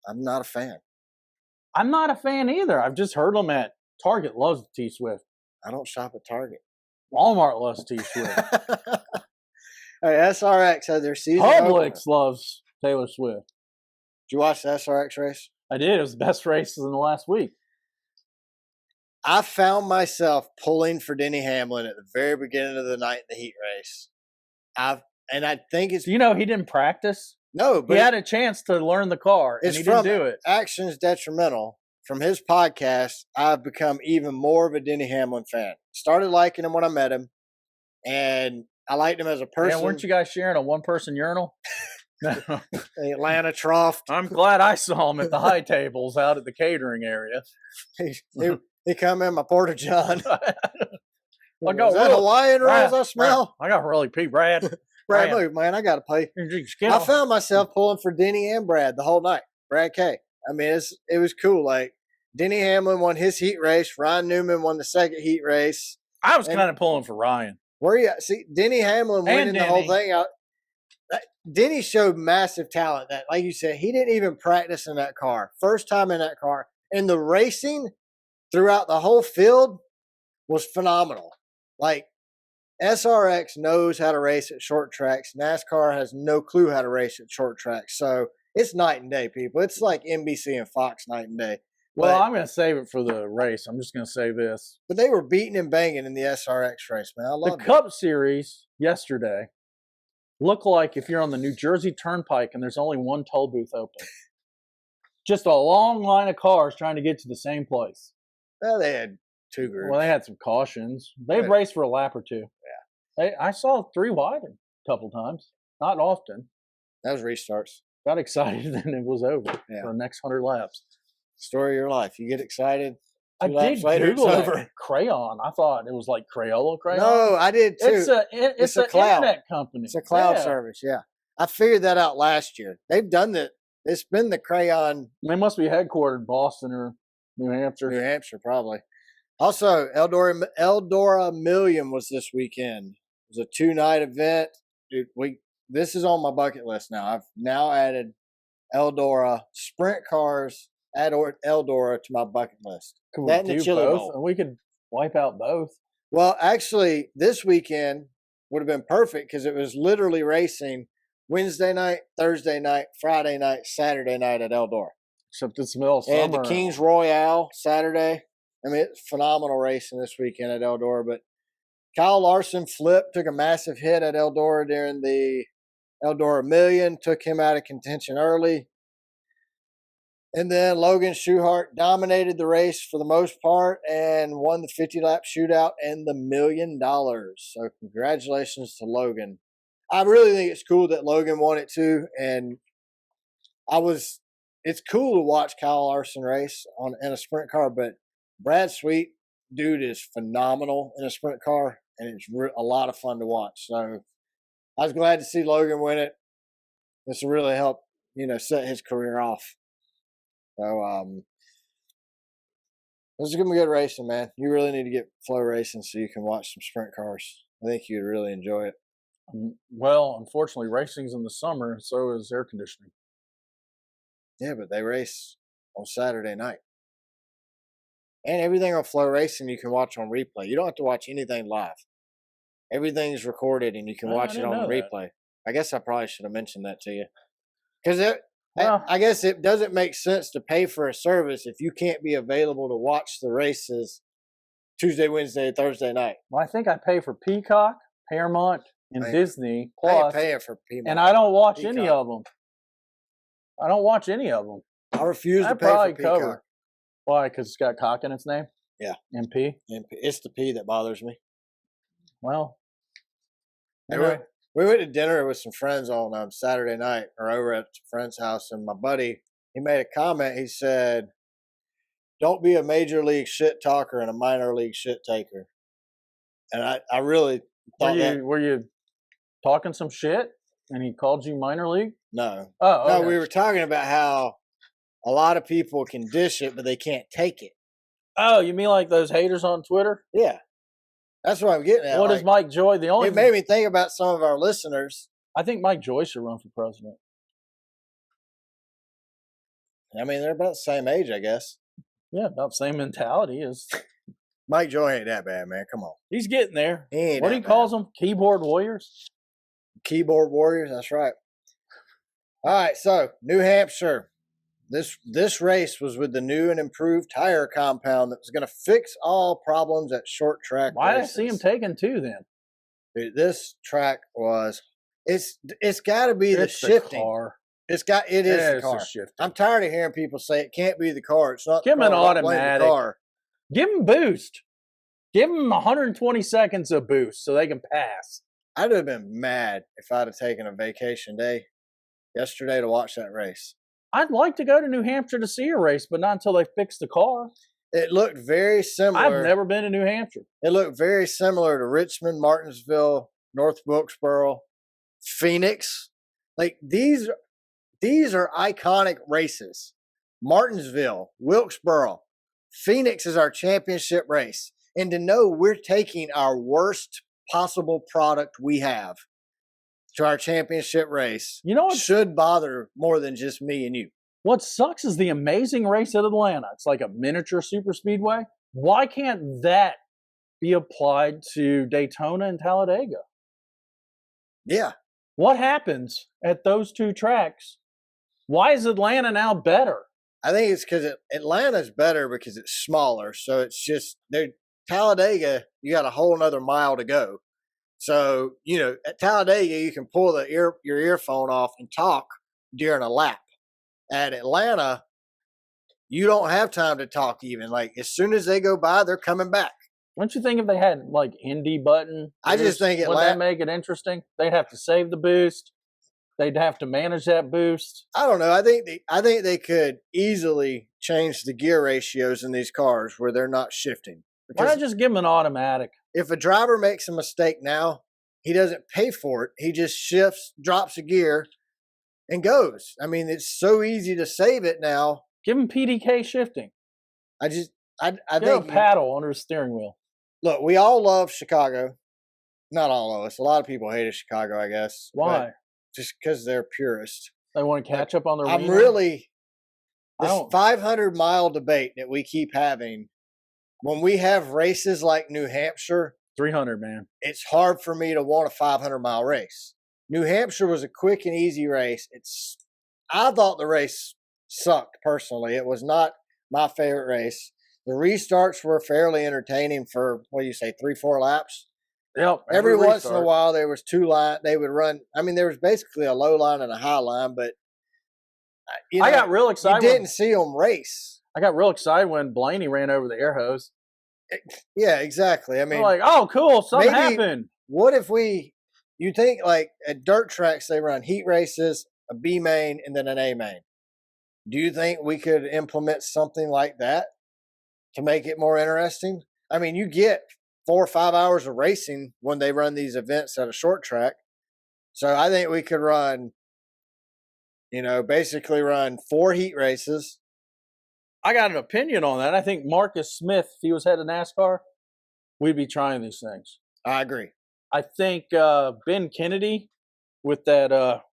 I'm not a fan. I'm not a fan either. I've just heard them at Target. Loves T Swift. I don't shop at Target. Walmart loves T Swift. Hey, SRX had their season. Publix loves Taylor Swift. Did you watch the SRX race? I did. It was the best races in the last week. I found myself pulling for Denny Hamlin at the very beginning of the night in the heat race. I think it's... You know, he didn't practice. No, but... He had a chance to learn the car, and he didn't do it. Actions Detrimental. From his podcast, I've become even more of a Denny Hamlin fan. Started liking him when I met him, and I liked him as a person. Yeah, weren't you guys sharing a one-person urinal? The Atlanta Trough. I'm glad I saw him at the high tables out at the catering area. He come in my porta john. I got that Hawaiian rolls I smell? I got really pee, Brad. Brad, move, man. I got to pay. I found myself pulling for Denny and Brad the whole night. Brad K. I mean, it was cool. Like, Denny Hamlin won his heat race. Ryan Newman won the second heat race. I was kind of pulling for Ryan. Where you at? See, Denny Hamlin winning the whole thing out. Denny showed massive talent. That, like you said, he didn't even practice in that car. First time in that car. And the racing throughout the whole field was phenomenal. Like, SRX knows how to race at short tracks. NASCAR has no clue how to race at short tracks. So it's night and day, people. It's like NBC and Fox night and day. Well, I'm going to save it for the race. I'm just going to say this. But they were beating and banging in the SRX race, man. I love the Cup Series yesterday looked like if you're on the New Jersey Turnpike and there's only one toll booth open. Just a long line of cars trying to get to the same place. Well, they had two groups. Well, they had some cautions. They've raced for a lap or two. Yeah. I saw 3 wide a couple times. Not often. That was restarts. Got excited and it was over for the next 100 laps. Story of your life. You get excited. I did later, Google it's over. Crayon. I thought it was like Crayola Crayon. No, I did too. It's a cloud internet company. It's a cloud service. Yeah, I figured that out last year. They've done that. It's been the Crayon. They must be headquartered in Boston or New Hampshire. New Hampshire, probably. Also, Eldora Million was this weekend. It was a 2-night event. Dude, this is on my bucket list now. I've now added Eldora sprint cars. Add Eldora to my bucket list. Could we do both? And we could wipe out both. Well, actually, this weekend would have been perfect because it was literally racing Wednesday night, Thursday night, Friday night, Saturday night at Eldora. Except it's middle of summer. And the Kings Royale Saturday. I mean, it's phenomenal racing this weekend at Eldora. But Kyle Larson took a massive hit at Eldora during the Eldora Million, took him out of contention early. And then Logan Schuchart dominated the race for the most part and won the 50-lap shootout and the $1 million. So congratulations to Logan. I really think it's cool that Logan won it too. And it's cool to watch Kyle Larson race in a sprint car, but Brad Sweet, dude, is phenomenal in a sprint car, and it's a lot of fun to watch. So I was glad to see Logan win it. This will really help, set his career off. So this is gonna be good racing, man. You really need to get flow racing so you can watch some sprint cars. I think you'd really enjoy it. Well, unfortunately, racing's in the summer, so is air conditioning. Yeah, but they race on Saturday night. And everything on flow racing you can watch on replay. You don't have to watch anything live. Everything's recorded and you can watch it on the replay. I guess I probably should have mentioned that to you. Because I guess it doesn't make sense to pay for a service if you can't be available to watch the races Tuesday, Wednesday, Thursday night. Well, I think I pay for Peacock, Paramount, and Disney Plus. I ain't paying for Paramount. And I don't watch any of them. I don't watch any of them. I refuse to pay for Peacock. Why? Because it's got cock in its name? Yeah. MP? It's the P that bothers me. Well. We went to dinner with some friends on Saturday night, or over at a friend's house, and my buddy, he made a comment. He said, "Don't be a major league shit talker and a minor league shit taker." And I really thought were you talking some shit and he called you minor league? No. Oh, okay. No, we were talking about how a lot of people can dish it, but they can't take it. Oh, you mean like those haters on Twitter? Yeah. That's what I'm getting at. What is Mike Joy? It made me think about some of our listeners. I think Mike Joy should run for president. I mean, they're about the same age, I guess. Yeah, about the same mentality as Mike Joy ain't that bad, man. Come on. He's getting there. He ain't what do he calls them? Keyboard warriors? Keyboard warriors, that's right. All right, so New Hampshire. This race was with the new and improved tire compound that was going to fix all problems at short track Why races. did I see him taking 2 then? Dude, this track it's got to be the shifting. The car. It is the car. I'm tired of hearing people say it can't be the car. It's not. Give him an automatic. Give him boost. Give him 120 seconds of boost so they can pass. I'd have been mad if I'd have taken a vacation day yesterday to watch that race. I'd like to go to New Hampshire to see a race, but not until they fix the car. It looked very similar. I've never been to New Hampshire. It looked very similar to Richmond, Martinsville, North Wilkesboro, Phoenix. Like these are iconic races. Martinsville, Wilkesboro, Phoenix is our championship race. And to know we're taking our worst possible product we have to our championship race, should bother more than just me and you. What sucks is the amazing race at Atlanta. It's like a miniature super speedway. Why can't that be applied to Daytona and Talladega. Yeah. What happens at those two tracks? Why is Atlanta now better? I think it's because Atlanta's better because it's smaller. So it's just Talladega, you got a whole another mile to go. So, at Talladega, you can pull your earphone off and talk during a lap. At Atlanta, you don't have time to talk even. Like, as soon as they go by, they're coming back. Don't you think if they had, like, Indy button, I just think would that make it interesting? They'd have to save the boost. They'd have to manage that boost. I don't know. I think they could easily change the gear ratios in these cars where they're not shifting. Why not just give them an automatic? If a driver makes a mistake now, he doesn't pay for it. He just shifts, drops a gear, and goes. I mean, it's so easy to save it now. Give him PDK shifting. I think a paddle under his steering wheel. Look, we all love Chicago. Not all of us. A lot of people hated Chicago, I guess. Why? Just because they're purists. They want to catch up on their. I'm really this 500-mile debate that we keep having. When we have races like New Hampshire, 300, man, it's hard for me to want a 500-mile race. New Hampshire was a quick and easy race. I thought the race sucked personally. It was not my favorite race. The restarts were fairly entertaining for 3-4 laps. Yep. Every once in a while there was two line. They would run. I mean, there was basically a low line and a high line, but I got real excited. You didn't see them race. I got real excited when Blaney ran over the air hose. Yeah, exactly. I mean, I'm like, oh, cool, something happened. What if you think like at dirt tracks they run heat races, a B main, and then an A main. Do you think we could implement something like that to make it more interesting? I mean, you get 4 or 5 hours of racing when they run these events at a short track. So I think we could run, basically run 4 heat races. I got an opinion on that. I think Marcus Smith, if he was head of NASCAR, we'd be trying these things. I agree. I think Ben Kennedy, with that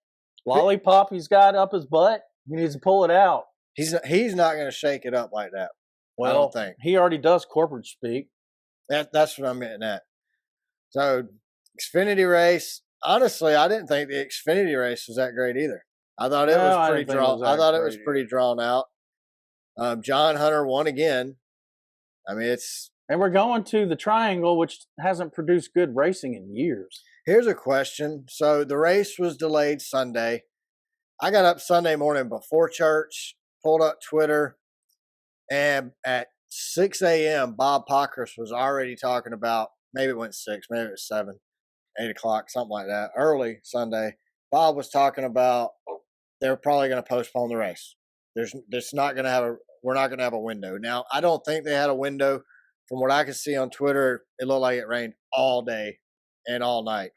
lollipop he's got up his butt, he needs to pull it out. He's not going to shake it up like that. Well, I don't think. He already does corporate speak. That's what I'm getting at. So, Xfinity race. Honestly, I didn't think the Xfinity race was that great either. I thought it was pretty drawn. I thought it was pretty drawn out. John Hunter won again. I mean, and we're going to the Triangle, which hasn't produced good racing in years. Here's a question. So the race was delayed Sunday. I got up Sunday morning before church, pulled up Twitter, and at 6 a.m., Bob Pockris was already talking about, maybe it went 6, maybe it was 7, 8 o'clock, something like that, early Sunday. Bob was talking about they're probably going to postpone the race. We're not going to have a window. Now, I don't think they had a window. From what I could see on Twitter, it looked like it rained all day and all night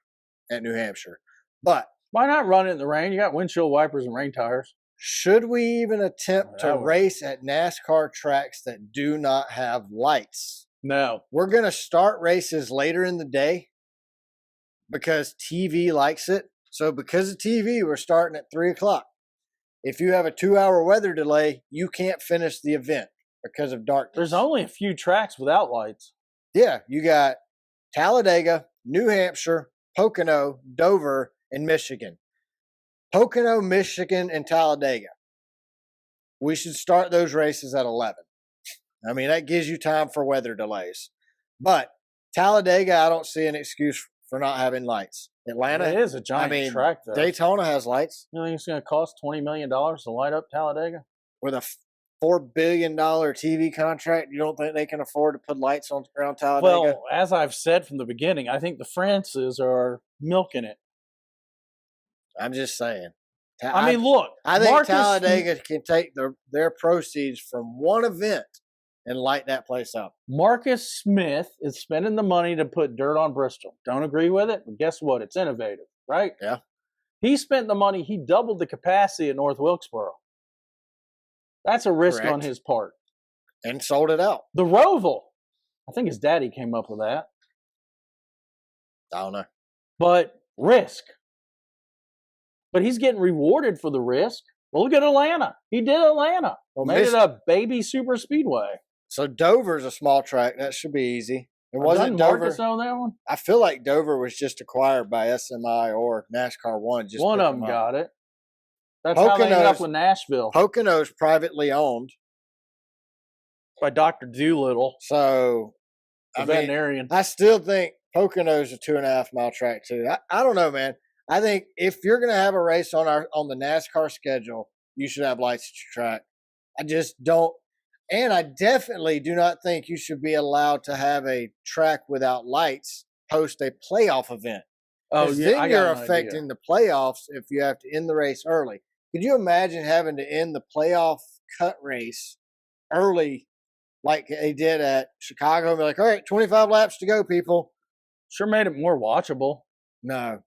at New Hampshire. But why not run it in the rain? You got windshield wipers and rain tires. Should we even attempt to race at NASCAR tracks that do not have lights? No. We're going to start races later in the day because TV likes it. So because of TV, we're starting at 3 o'clock. If you have a 2-hour weather delay, you can't finish the event because of darkness. There's only a few tracks without lights. Yeah, you got Talladega, New Hampshire, Pocono, Dover, and Michigan. Pocono, Michigan, and Talladega. We should start those races at 11. I mean, that gives you time for weather delays. But Talladega, I don't see an excuse for not having lights. Atlanta, it is a giant track, though. Daytona has lights. You think it's going to cost $20 million to light up Talladega? With a $4 billion TV contract, you don't think they can afford to put lights on around Talladega? Well, as I've said from the beginning, I think the Frances are milking it. I'm just saying. I mean, look. I think Talladega can take their proceeds from one event and light that place up. Marcus Smith is spending the money to put dirt on Bristol. Don't agree with it, but guess what? It's innovative, right? Yeah. He spent the money. He doubled the capacity at North Wilkesboro. That's a risk on his part. And sold it out. The Roval. I think his daddy came up with that. I don't know. But risk. But he's getting rewarded for the risk. Well, look at Atlanta. He did Atlanta. Made it a baby super speedway. So Dover's a small track. That should be easy. It wasn't Dover. Marcus own that one? I feel like Dover was just acquired by SMI or NASCAR One. Just one of them got it. That's how they ended up with Nashville. Pocono's privately owned by Dr. Doolittle. So, veterinarian. I still think Pocono's a 2.5 mile track too. I don't know, man. I think if you're going to have a race on the NASCAR schedule, you should have lights at your track. I just don't. And I definitely do not think you should be allowed to have a track without lights post a playoff event. Oh, yeah. Then you're affecting the playoffs if you have to end the race early. Could you imagine having to end the playoff cut race early like they did at Chicago and be like, all right, 25 laps to go, people? Sure made it more watchable. No,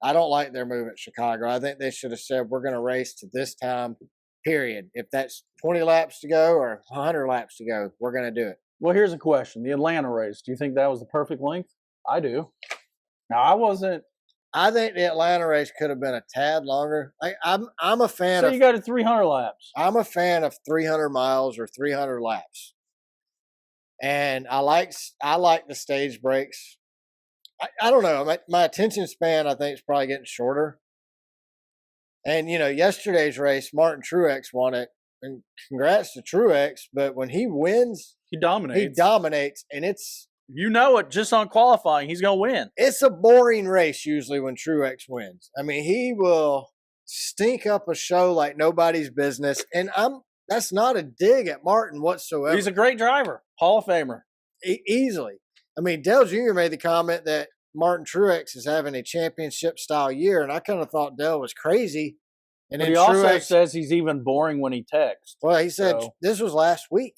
I don't like their move at Chicago. I think they should have said, we're going to race to this time, period. If that's 20 laps to go or 100 laps to go, we're going to do it. Well, here's a question. The Atlanta race, do you think that was the perfect length? I do. Now, I think the Atlanta race could have been a tad longer. I'm a fan of. So you got to 300 laps. I'm a fan of 300 miles or 300 laps, and I like the stage breaks. I don't know. My attention span, I think, is probably getting shorter. And yesterday's race, Martin Truex won it, and congrats to Truex. But when he wins, he dominates. And it's. It just on qualifying, he's going to win. It's a boring race usually when Truex wins. I mean, he will stink up a show like nobody's business. And that's not a dig at Martin whatsoever. He's a great driver, Hall of Famer. Easily. I mean, Dale Jr. made the comment that Martin Truex is having a championship-style year, and I kind of thought Dale was crazy. And then he also says he's even boring when he texts. Well, he said this was last week.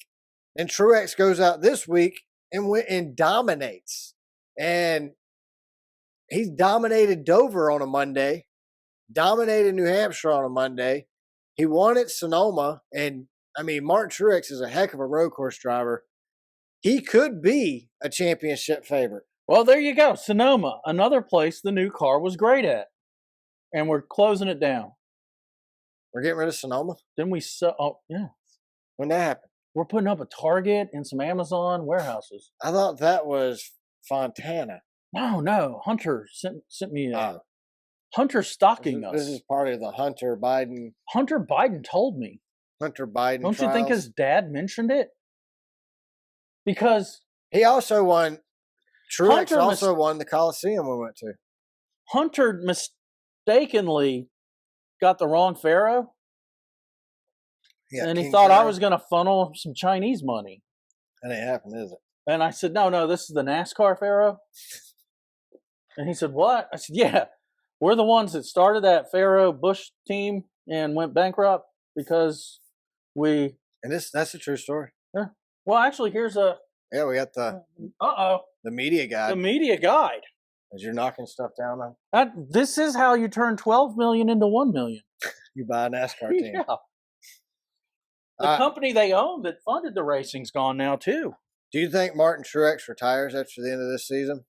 And Truex goes out this week and dominates. And he's dominated Dover on a Monday, dominated New Hampshire on a Monday. He won at Sonoma. And, I mean, Martin Truex is a heck of a road course driver. He could be a championship favorite. Well, there you go. Sonoma, another place the new car was great at. And we're closing it down. We're getting rid of Sonoma? Then yeah. When that happened? We're putting up a Target and some Amazon warehouses. I thought that was Fontana. No. Hunter sent me Hunter stalking us. This is part of the Hunter Biden. Hunter Biden told me. Hunter Biden Don't trials. you think his dad mentioned it? Because he also won. Truex also won the Coliseum we went to. Hunter mistakenly got the wrong Pharaoh. Yeah, and he thought I was going to funnel some Chinese money. That ain't happened, is it? And I said, no, this is the NASCAR Pharaoh. And he said, what? I said, yeah, we're the ones that started that Pharaoh Bush team and went bankrupt because we. And that's a true story. Yeah. Well, actually, here's a. Yeah, we got the. The media guide. The media guide. As you're knocking stuff down on. This is how you turn $12 million into $1 million. You buy a NASCAR team. Yeah. The company they own that funded the racing's gone now, too. Do you think Martin Truex retires after the end of this season?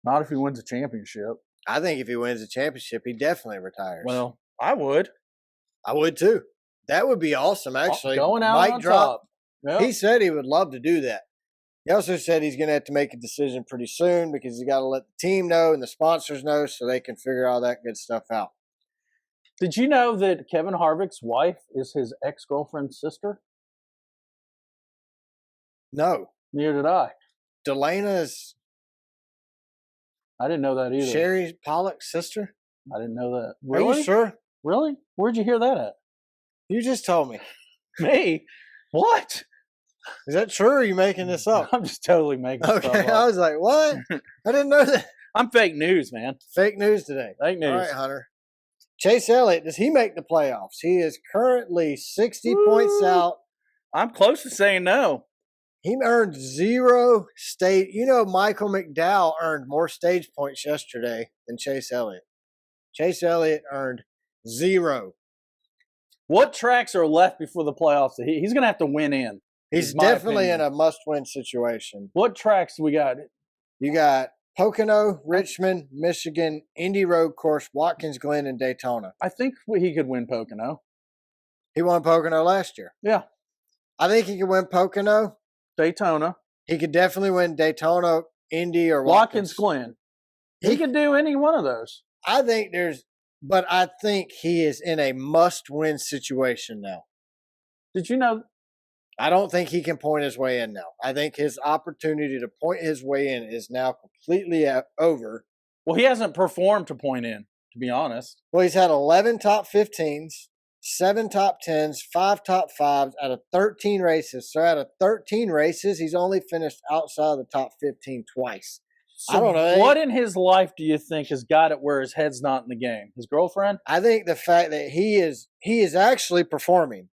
Not if he wins a championship. I think if he wins a championship, he definitely retires. Well, I would. I would, too. That would be awesome, actually. Going out on top. Yep. He said he would love to do that. He also said he's going to have to make a decision pretty soon because he's got to let the team know and the sponsors know so they can figure all that good stuff out. Did you know that Kevin Harvick's wife is his ex-girlfriend's sister? No. Neither did I. Delena's. I didn't know that either. Sherry Pollock's sister? I didn't know that. Really? Are you sure? Really? Where'd you hear that at? You just told me. Me? What? Is that true or are you making this up? I'm just totally making stuff up. I was like, what? I didn't know that. I'm fake news, man. Fake news today. Fake news. All right, Hunter. Chase Elliott, does he make the playoffs? He is currently 60 points out. I'm close to saying no. He earned 0 stage. Michael McDowell earned more stage points yesterday than Chase Elliott. Chase Elliott earned 0. What tracks are left before the playoffs? He's going to have to win in. He's definitely in a must-win situation. What tracks we got? You got Pocono, Richmond, Michigan, Indy Road Course, Watkins Glen, and Daytona. I think he could win Pocono. He won Pocono last year. Yeah. I think he could win Pocono. Daytona. He could definitely win Daytona, Indy or Watkins Glen. He could do any one of those. I think but I think he is in a must-win situation now. Did you know? I don't think he can point his way in now. I think his opportunity to point his way in is now completely over. Well, he hasn't performed to point in, to be honest. Well, he's had 11 top 15s, 7 top 10s, 5 top 5s out of 13 races. So out of 13 races, he's only finished outside of the top 15 twice. So I don't know. What in his life do you think has got it where his head's not in the game? His girlfriend? I think the fact that he is actually performing.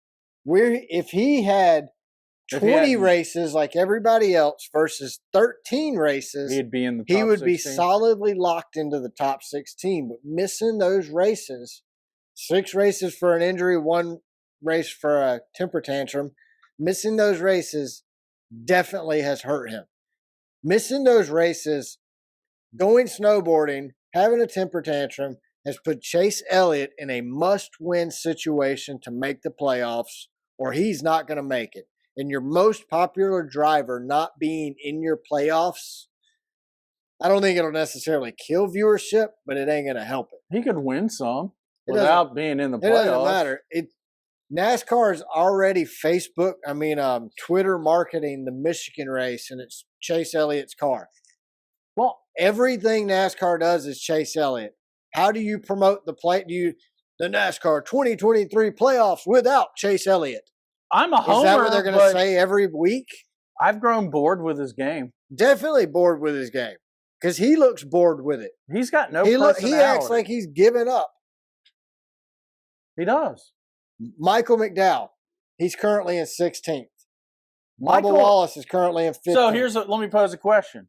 If he had 20 races like everybody else versus 13 races, he'd be in the top he would 16. be solidly locked into the top 16. But missing those races, 6 races for an injury, 1 race for a temper tantrum, missing those races definitely has hurt him. Missing those races, going snowboarding, having a temper tantrum has put Chase Elliott in a must-win situation to make the playoffs, or he's not going to make it. And your most popular driver not being in your playoffs, I don't think it'll necessarily kill viewership, but it ain't going to help it. He could win some without being in the playoffs. It doesn't matter. NASCAR is already Twitter marketing the Michigan race, and it's Chase Elliott's car. Well, everything NASCAR does is Chase Elliott. How do you promote the NASCAR 2023 playoffs without Chase Elliott? I'm a homer. Is that what they're going to say every week? I've grown bored with his game. Definitely bored with his game because he looks bored with it. He's got no personality. He acts like he's given up. He does. Michael McDowell, he's currently in 16th. Bubba Wallace is currently in 15th. So let me pose a question.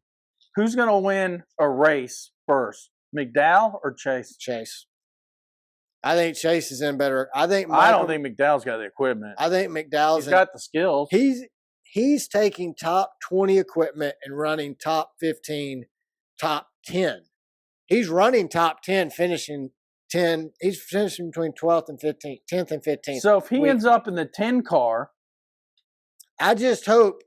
Who's going to win a race first, McDowell or Chase? Chase. I think Chase is in better. I don't think McDowell's got the equipment. I think McDowell's got the skills. He's taking top 20 equipment and running top 15, top 10. He's running top 10, finishing 10. He's finishing between 12th and 15th, 10th and 15th. So if he ends up in the 10 car, I just hope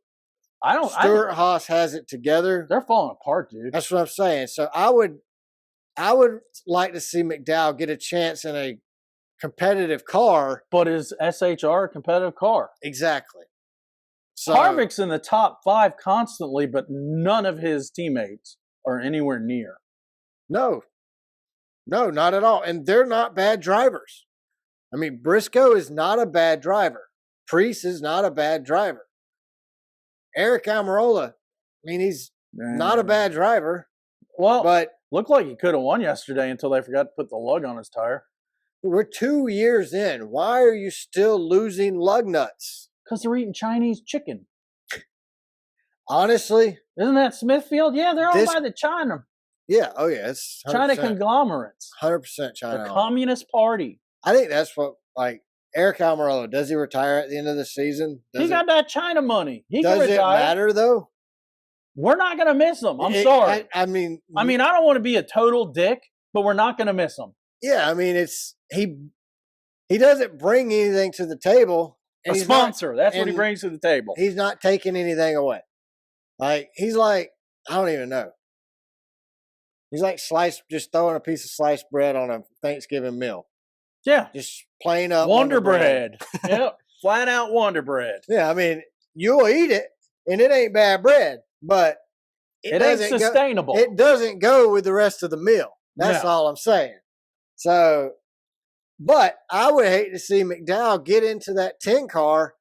Stuart Haas has it together. They're falling apart, dude. That's what I'm saying. So I would like to see McDowell get a chance in a competitive car. But is SHR a competitive car? Exactly. So Harvick's in the top 5 constantly, but none of his teammates are anywhere near. No, not at all. And they're not bad drivers. I mean, Briscoe is not a bad driver. Preece is not a bad driver. Eric Almirola, he's not a bad driver. Well, but looked like he could have won yesterday until they forgot to put the lug on his tire. We're 2 years in. Why are you still losing lug nuts? Because they're eating Chinese chicken. Honestly. Isn't that Smithfield? Yeah, they're owned by the China. Yeah, oh yeah. It's 100%. China conglomerates. 100% China. The Communist Party. I think that's what, Eric Almirola, does he retire at the end of the season? He got that China money. He can retire. Does it matter, though? We're not going to miss him. I'm sorry. I mean, I don't want to be a total dick, but we're not going to miss him. Yeah, he doesn't bring anything to the table. A sponsor. That's what he brings to the table. He's not taking anything away. He's like, I don't even know. He's like just throwing a piece of sliced bread on a Thanksgiving meal. Yeah. Just plain up Wonder bread. Yep. Flat out Wonder bread. Yeah, you'll eat it, and it ain't bad bread, but it ain't sustainable. It doesn't go with the rest of the meal. That's all I'm saying. So, but I would hate to see McDowell get into that 10 car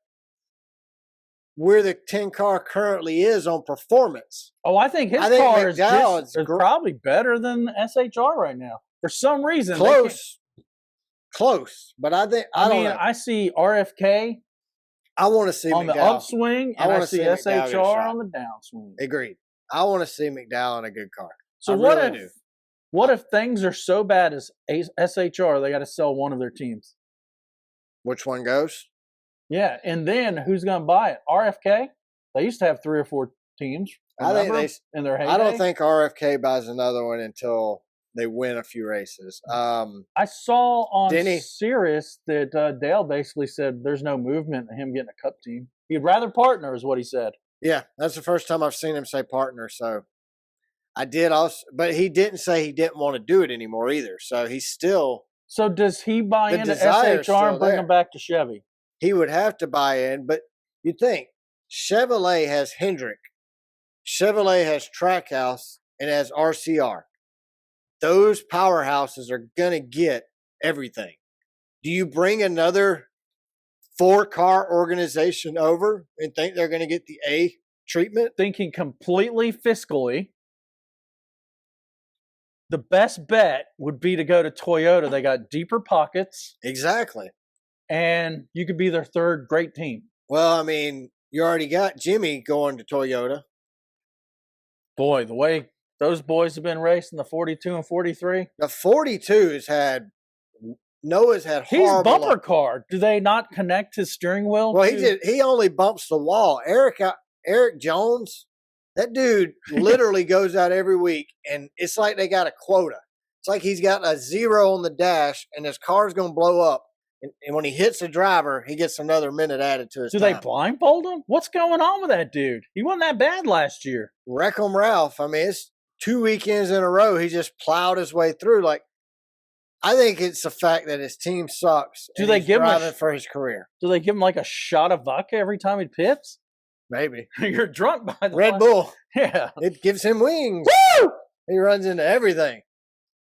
where the 10 car currently is on performance. Oh, I think his car is probably better than SHR right now. For some reason. Close. But I think, I don't know. I see RFK. I want to see on McDowell. The upswing, and I see SHR on the downswing. Agreed. I want to see McDowell in a good car. So what if things are so bad as SHR, they got to sell one of their teams? Which one goes? Yeah, and then who's going to buy it? RFK? They used to have 3 or 4 teams. I think in their heyday. I don't think RFK buys another one until they win a few races. I saw on Sirius that Dale basically said there's no movement in him getting a cup team. He'd rather partner, is what he said. Yeah, that's the first time I've seen him say partner. So I did also, but he didn't say he didn't want to do it anymore either. So he's still. So does he buy The into desire's SHR and still bring there. him back to Chevy? He would have to buy in, but you think Chevrolet has Hendrick, Chevrolet has Trackhouse, and has RCR. Those powerhouses are gonna get everything. Do you bring another 4-car organization over and think they're gonna get the A treatment? Thinking completely fiscally, the best bet would be to go to Toyota. They got deeper pockets. Exactly. And you could be their third great team. Well, I mean, you already got Jimmy going to Toyota. Boy, the way those boys have been racing, the 42 and 43. The 42 has had Noah's had He's horrible bumper luck. car. Do they not connect his steering wheel? Well, he only bumps the wall. Eric Jones, that dude literally goes out every week, and it's like they got a quota. It's like he's got a 0 on the dash, and his car's going to blow up. And when he hits the driver, he gets another minute added to his Do time. they blindfold him? What's going on with that dude? He wasn't that bad last year. Wreck 'em Ralph. I mean, it's 2 weekends in a row. He just plowed his way through. Like, I think it's the fact that his team sucks. Do they give him for his career? Do they give him like a shot of vodka every time he pits? Maybe. You're drunk by the Red Bull. Yeah. It gives him wings. Woo! He runs into everything.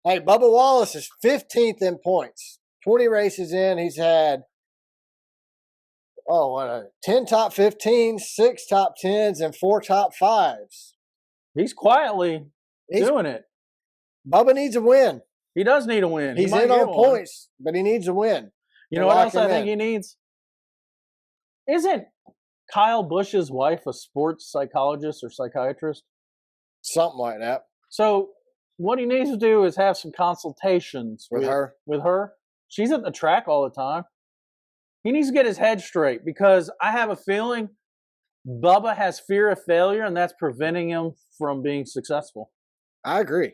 Hey, Bubba Wallace is 15th in points. 20 races in. He's had 10 top 15s, 6 top 10s, and 4 top 5s. He's quietly doing it. Bubba needs a win. He does need a win. He's in on points, but he needs a win. You know what else I think he needs? Isn't Kyle Busch's wife a sports psychologist or psychiatrist? Something like that. So what he needs to do is have some consultations with her. With her. She's at the track all the time. He needs to get his head straight because I have a feeling Bubba has fear of failure, and that's preventing him from being successful. I agree.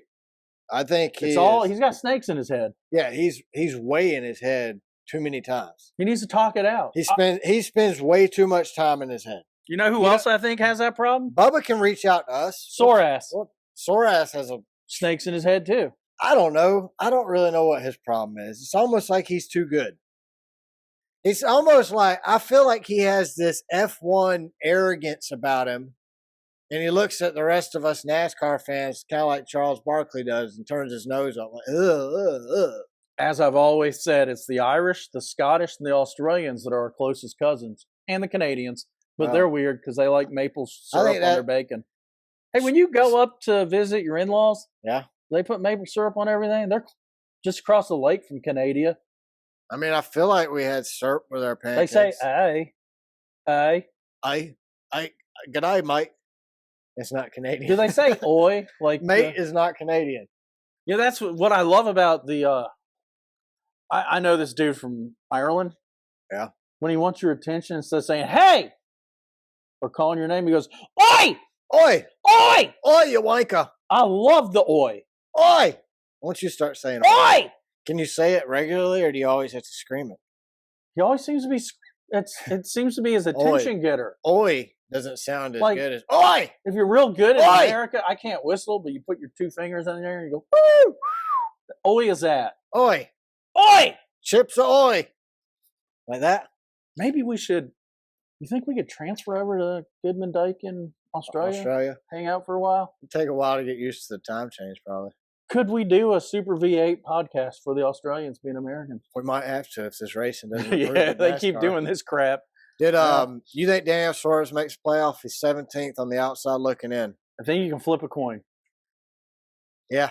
I think he's got snakes in his head. Yeah, he's way in his head too many times. He needs to talk it out. He spends way too much time in his head. You know who else I think has that problem? Bubba can reach out to us. Sorass. Sorass has snakes in his head too. I don't know. I don't really know what his problem is. It's almost like he's too good. It's almost like I feel like he has this F1 arrogance about him. And he looks at the rest of us NASCAR fans, kind of like Charles Barkley does, and turns his nose up like, ugh. As I've always said, it's the Irish, the Scottish, and the Australians that are our closest cousins, and the Canadians. But they're weird because they like maple syrup on their bacon. Hey, when you go up to visit your in-laws, they put maple syrup on everything. They're just across the lake from Canada. I mean, I feel like we had syrup with our pancakes. They say, aye. Good day, mate. It's not Canadian. Do they say oi? Like mate is not Canadian. Yeah, that's what I love about the. I know this dude from Ireland. Yeah. When he wants your attention, instead of saying "Hey," or calling your name, he goes "Oi, oi, oi, oi, you wanker." I love the oi. Oi. Once you start saying oi, can you say it regularly, or do you always have to scream it? He always seems to be. It seems to be his attention getter. Oi doesn't sound as good as oi. If you're real good in America, I can't whistle, but you put your 2 fingers in there and you go, woo! Oi is that. Oi. Oi! Chips ahoy. Like that? Maybe we should, you think we could transfer over to Goodman Dyke in Australia? Hang out for a while? It'll take a while to get used to the time change, probably. Could we do a Super V8 podcast for the Australians being Americans? We might have to if this racing doesn't improve. Yeah, they keep doing this crap. Did you think Daniel Suarez makes playoff? He's 17th on the outside looking in. I think you can flip a coin. Yeah,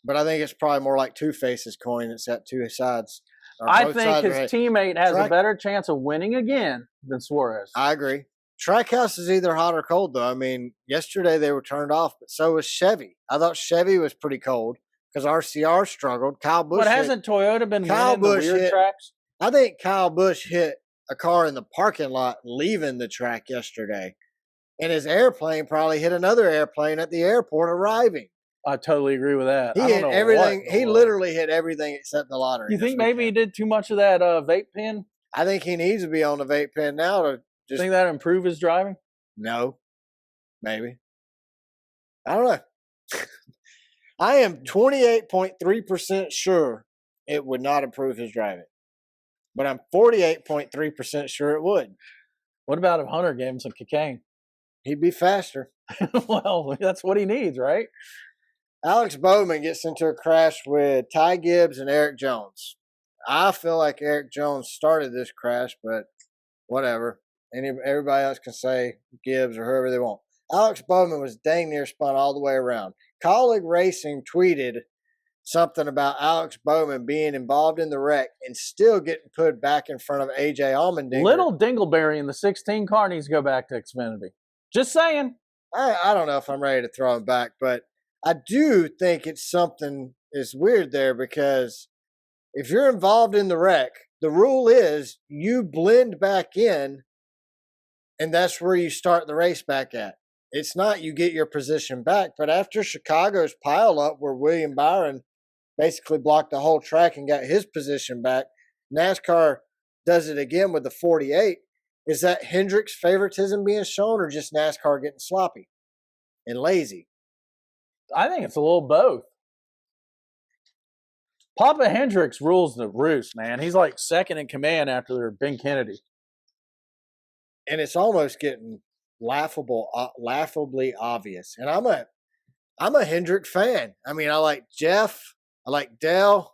but I think it's probably more like Two-Face's coin. It's got 2 sides. I think his teammate has a better chance of winning again than Suarez. I agree. Trackhouse is either hot or cold, though. I mean, yesterday they were turned off, but so was Chevy. I thought Chevy was pretty cold because RCR struggled. Kyle Busch. But hasn't Toyota been winning the weird tracks? I think Kyle Busch hit a car in the parking lot leaving the track yesterday, and his airplane probably hit another airplane at the airport arriving. I totally agree with that. He hit everything. He literally hit everything except the lottery. You think maybe he did too much of that vape pen? I think he needs to be on the vape pen now to just. Think that improve his driving? No, maybe. I don't know. I am 28.3% sure it would not improve his driving, but I'm 48.3% sure it would. What about if Hunter gave him some cocaine? He'd be faster. Well, that's what he needs, right? Alex Bowman gets into a crash with Ty Gibbs and Eric Jones. I feel like Eric Jones started this crash, but whatever. Everybody else can say Gibbs or whoever they want. Alex Bowman was dang near spun all the way around. Colleague Racing tweeted something about Alex Bowman being involved in the wreck and still getting put back in front of AJ Allmendinger. Little Dingleberry in the 16 car needs to go back to Xfinity. Just saying. I don't know if I'm ready to throw him back, but I do think it's something is weird there because if you're involved in the wreck, the rule is you blend back in and that's where you start the race back at. It's not you get your position back, but after Chicago's pile up where William Byron basically blocked the whole track and got his position back, NASCAR does it again with the 48. Is that Hendrick's favoritism being shown or just NASCAR getting sloppy and lazy? I think it's a little both. Papa Hendricks rules the roost, man. He's like second in command after Ben Kennedy. And it's almost getting laughably obvious. And I'm a Hendrick fan. I mean, I like Jeff. I like Dale.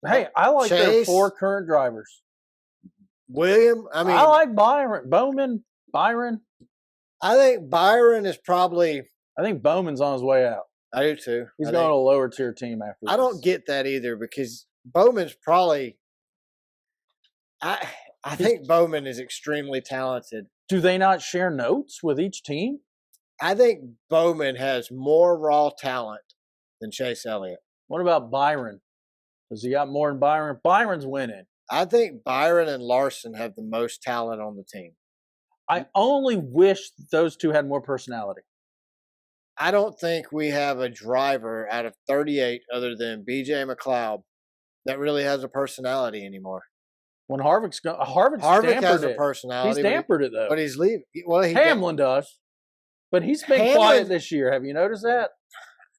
Hey, I like Chase, their 4 current drivers. William. I mean, I like Bowman. Byron. I think Byron is probably. I think Bowman's on his way out. I do too. He's going to a lower tier team after this. I don't get that either because Bowman's probably. I think Bowman is extremely talented. Do they not share notes with each team? I think Bowman has more raw talent than Chase Elliott. What about Byron? Does he got more than Byron? Byron's winning. I think Byron and Larson have the most talent on the team. I only wish those two had more personality. I don't think we have a driver out of 38 other than BJ McLeod that really has a personality anymore. When Harvick has a personality. He's dampered it though. But he's leaving. Well, Hamlin does. But he's been quiet this year. Have you noticed that?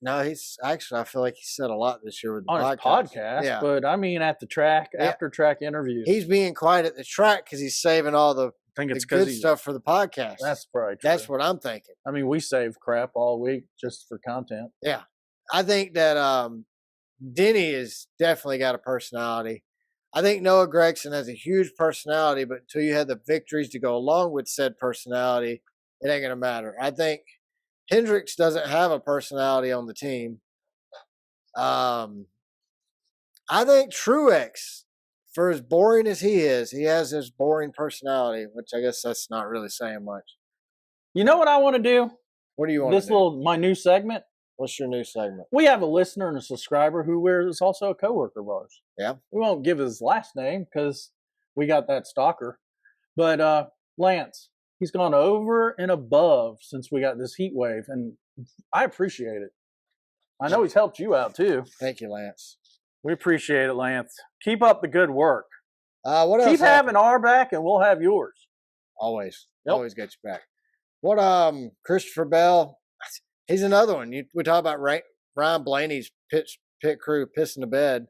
No, he's actually. I feel like he said a lot this year with the on podcast. His podcast. Yeah. But I mean, at the track, after track interviews, he's being quiet at the track because he's saving all the good stuff for the podcast. That's probably true. That's what I'm thinking. I mean, we save crap all week just for content. Yeah, I think that Denny has definitely got a personality. I think Noah Gragson has a huge personality, but until you have the victories to go along with said personality, it ain't gonna matter. I think Hendricks doesn't have a personality on the team. I think Truex, for as boring as he is, he has this boring personality, which I guess that's not really saying much. You know what I want to do? What do you want to do? My new segment. What's your new segment? We have a listener and a subscriber who is also a coworker of ours. Yeah. We won't give his last name because we got that stalker. But Lance, he's gone over and above since we got this heat wave, and I appreciate it. I know he's helped you out too. Thank you, Lance. We appreciate it, Lance. Keep up the good work. What else? Keep having our back, and we'll have yours. Always. Yep. Always got your back. What? Christopher Bell. He's another one. We talk about Ryan Blaney's pit crew pissing the bed.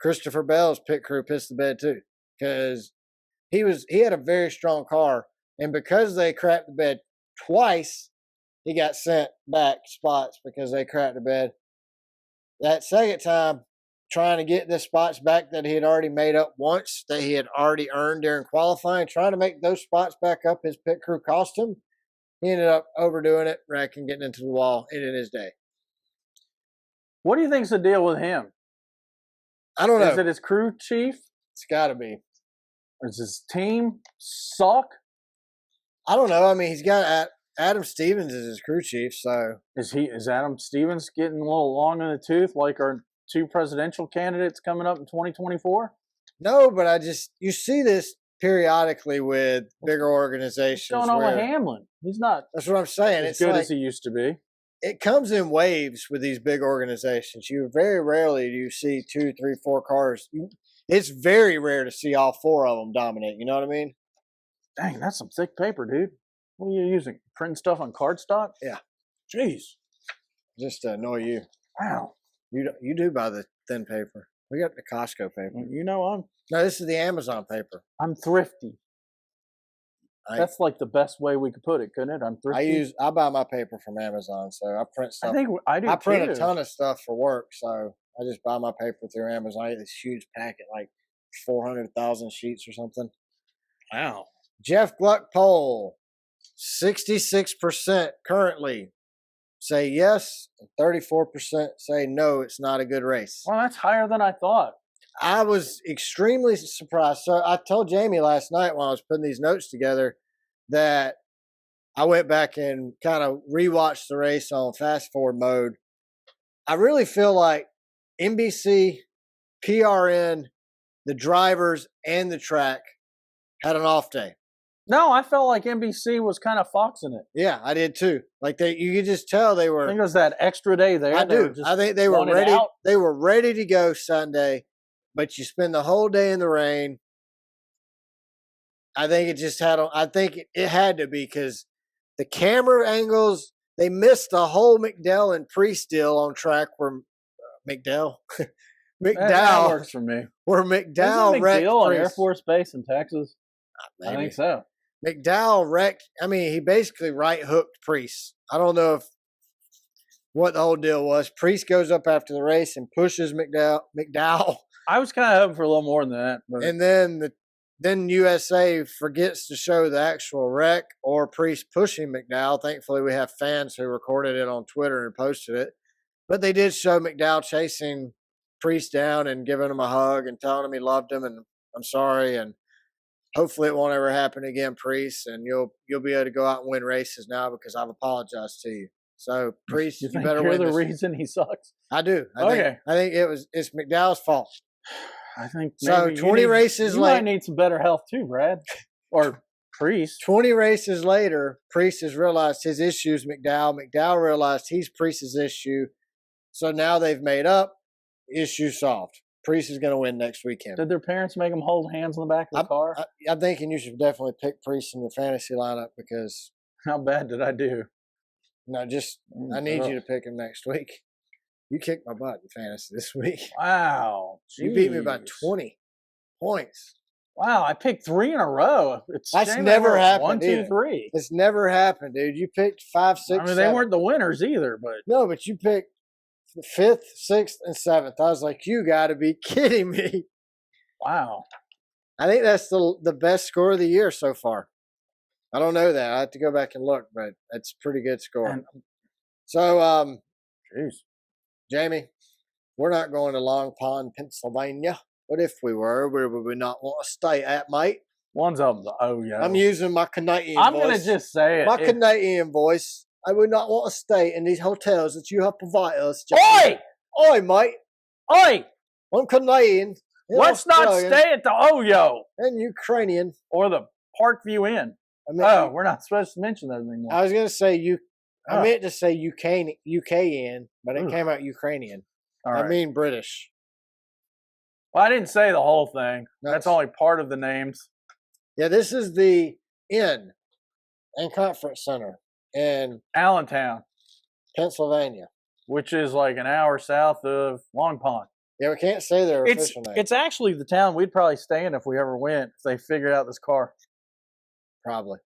Christopher Bell's pit crew pissed the bed too because he had a very strong car, and because they crapped the bed twice, he got sent back spots because they crapped the bed. That second time, trying to get the spots back that he had already made up once, that he had already earned during qualifying, trying to make those spots back up, his pit crew cost him. He ended up overdoing it, wrecking, getting into the wall, ending his day. What do you think's the deal with him? I don't know. Is it his crew chief? It's got to be. Or does his team suck? I don't know. I mean, he's got Adam Stevens as his crew chief, so is Adam Stevens getting a little long in the tooth like our 2 presidential candidates coming up in 2024? No, but you see this periodically with bigger organizations. What's going on with Hamlin? He's not. That's what I'm saying. As good as he used to be. It comes in waves with these big organizations. You very rarely do you see 2, 3, 4 cars. It's very rare to see all 4 of them dominate. You know what I mean? Dang, that's some thick paper, dude. What are you using? Printing stuff on cardstock? Yeah. Jeez. just to annoy you. Wow. You do buy the thin paper. We got the Costco paper. You know No, this is the Amazon paper. I'm thrifty. That's like the best way we could put it, couldn't it? I'm thrifty. I buy my paper from Amazon, so I print stuff. I think I do. I print a ton of stuff for work, so I just buy my paper through Amazon. I get this huge packet, like 400,000 sheets or something. Wow. Jeff Gluck poll: 66% currently say yes, and 34% say no. It's not a good race. Well, that's higher than I thought. I was extremely surprised. So I told Jamie last night when I was putting these notes together that I went back and kind of rewatched the race on fast forward mode. I really feel like NBC, PRN, the drivers, and the track had an off day. No, I felt like NBC was kind of foxing it. Yeah, I did too. Like you could just tell they were. I think it was that extra day there. I do. I think they were ready. They were ready to go Sunday, but you spend the whole day in the rain. I think it just had. I think it had to be because the camera angles. They missed the whole McDowell and Priest deal on track where McDowell. That works for me. Where McDowell wrecked McDowell on Air Force Base in Texas. Maybe. I think so. McDowell wrecked. I mean, he basically right hooked Priest. I don't know what the whole deal was. Priest goes up after the race and pushes McDowell. I was kind of hoping for a little more than that. But. And then USA forgets to show the actual wreck or Priest pushing McDowell. Thankfully, we have fans who recorded it on Twitter and posted it. But they did show McDowell chasing Priest down and giving him a hug and telling him he loved him and I'm sorry and hopefully it won't ever happen again, Priest, and you'll be able to go out and win races now because I've apologized to you. So, Priest, you better win. You're the reason he sucks. I do. I think it's McDowell's fault. I think so. 20 races later, you might need some better health too, Brad, or Priest. 20 races later, Priest has realized his issue is McDowell. McDowell realized he's Priest's issue. So now they've made up. Issue solved. Priest is going to win next weekend. Did their parents make them hold hands on the back of the car? I'm thinking you should definitely pick Priest in your fantasy lineup because. How bad did I do? No, I need you to pick him next week. You kicked my butt in fantasy this week. Wow. You beat me by 20 points. Wow, I picked 3 in a row. That's never happened. 1, 2, 3. It's never happened, dude. You picked 5, 6, I mean, 7. they weren't the winners either, but. No, but you picked 5th, 6th, and 7th. I was like, you got to be kidding me. Wow. I think that's the best score of the year so far. I don't know that. I have to go back and look, but it's a pretty good score. So, Jamie, we're not going to Long Pond, Pennsylvania. What if we were? Where would we not want to stay at, mate? One's of the yo. I'm using my Canadian voice. I'm going to just say it. My Canadian voice. I would not want to stay in these hotels that you have provided us. Jamie. Oi! Oi, mate. Oi! I'm Canadian. Let's not stay at the Oyo. And Ukrainian. Or the Parkview Inn. I mean, we're not supposed to mention those anymore. I was going to say I meant to say UKN, but it came out Ukrainian. Right. I mean British. Well, I didn't say the whole thing. That's only part of the names. Yeah, this is the Inn and Conference Center in Allentown, Pennsylvania, which is like an hour south of Long Pond. Yeah, we can't say their official name. It's actually the town we'd probably stay in if we ever went, if they figured out this car. Probably.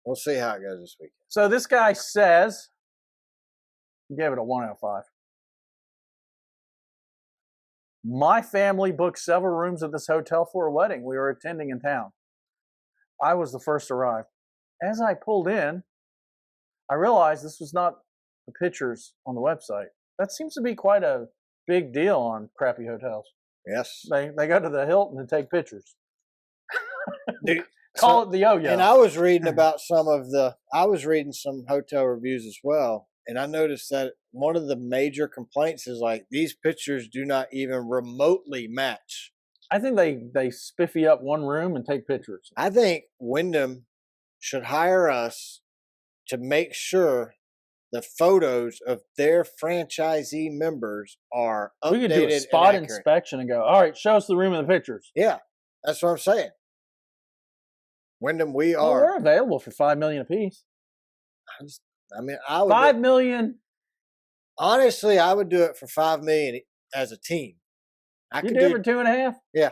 We'll see how it goes this weekend. So this guy says, he gave it a 1 out of 5. My family booked several rooms at this hotel for a wedding we were attending in town. I was the first to arrive. As I pulled in, I realized this was not the pictures on the website. That seems to be quite a big deal on crappy hotels. Yes. They go to the Hilton and take pictures. Dude, Call it the yo-yo. And I was reading about some hotel reviews as well. And I noticed that one of the major complaints is like these pictures do not even remotely match. I think they spiffy up one room and take pictures. I think Wyndham should hire us to make sure the photos of their franchisee members are updated. We could do a spot inspection and go, all right, show us the room and the pictures. Yeah, that's what I'm saying. Wyndham, we're available for $5 million apiece. I would $5 million Honestly, I would do it for $5 million as a team. I You could do do it for 2.5? Yeah.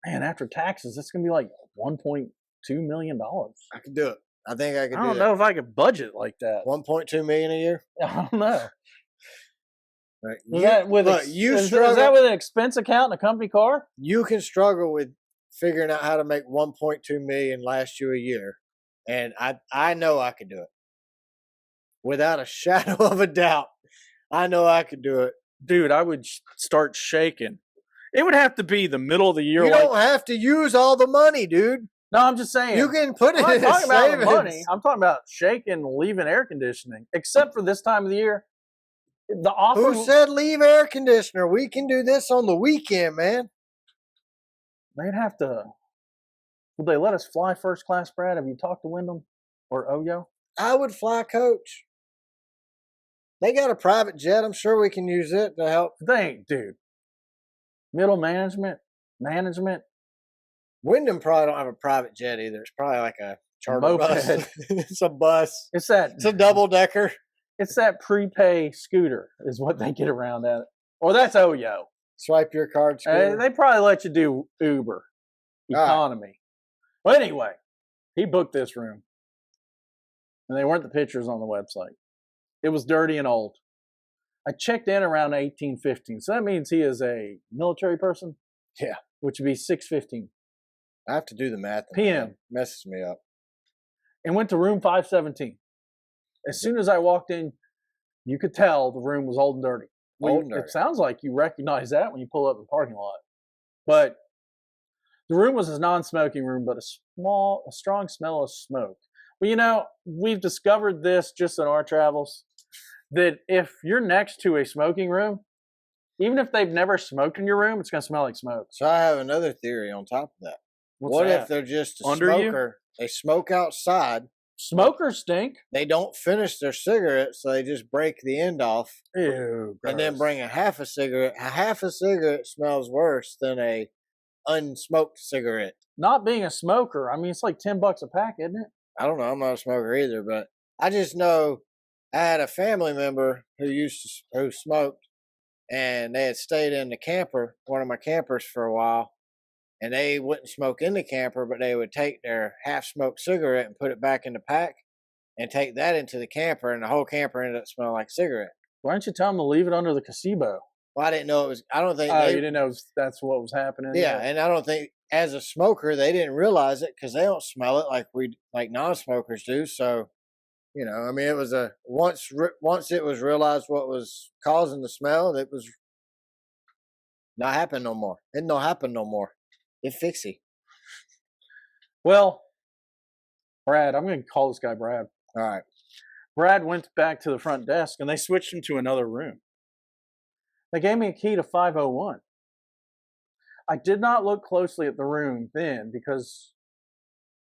Man, after taxes, it's gonna be like $1.2 million. I could do it. I think I I could do don't that. know if I could budget like that. 1.2 million a year. I don't know. Right. Is that with is that with an expense account in a company car? You can struggle with figuring out how to make 1.2 million last you a year, and I know I could do it without a shadow of a doubt. I know I could do it. Dude, I would start shaking. It would have to be the middle of the year. You don't have to use all the money, dude. No, I'm just saying. You can put it I'm in not talking about the money. savings. I'm talking about shaking, leaving air conditioning. Except for this time of the year, the offer. Who said leave air conditioner? We can do this on the weekend, man. They'd have to. Would they let us fly first class, Brad? Have you talked to Wyndham or Oyo? I would fly coach. They got a private jet. I'm sure we can use it to help. Dude. Middle management. Wyndham probably don't have a private jet either. It's probably like a charter bus. It's a bus. It's a double decker. It's that prepay scooter is what they get around at. Or that's Oyo. Swipe your card. They probably let you do Uber economy. Right. Well, anyway, he booked this room. And they weren't the pictures on the website. It was dirty and old. I checked in around 1815. So that means he is a military person? Yeah. Which would be 6:15. I have to do the math. PM. Messes me up. And went to room 517. As soon as I walked in, you could tell the room was old and dirty. It sounds like you recognize that when you pull up in the parking lot. But the room was a non-smoking room, but a strong smell of smoke. Well, we've discovered this just in our travels, that if you're next to a smoking room, even if they've never smoked in your room, it's going to smell like smoke. So I have another theory on top of that. What if they're just a smoker? They smoke outside. Smokers stink. They don't finish their cigarette, so they just break the end off. Ew, gross. And then bring a half a cigarette. A half a cigarette smells worse than a unsmoked cigarette. Not being a smoker, I mean, it's like $10 a pack, isn't it? I don't know. I'm not a smoker either, but I just know I had a family member who smoked, and they had stayed in the camper, one of my campers, for a while, and they wouldn't smoke in the camper, but they would take their half-smoked cigarette and put it back in the pack, and take that into the camper, and the whole camper ended up smelling like cigarette. Why don't you tell them to leave it under the gazebo? Well, I didn't know it was. I don't think. Oh, you didn't know that's what was happening. Yeah, and I don't think as a smoker they didn't realize it because they don't smell it like non-smokers do. So, I mean, it was once it was realized what was causing the smell, it was not happening no more. It don't happen no more. It fixy. Well, Brad, I'm going to call this guy Brad. All right. Brad went back to the front desk and they switched him to another room. They gave me a key to 501. I did not look closely at the room then because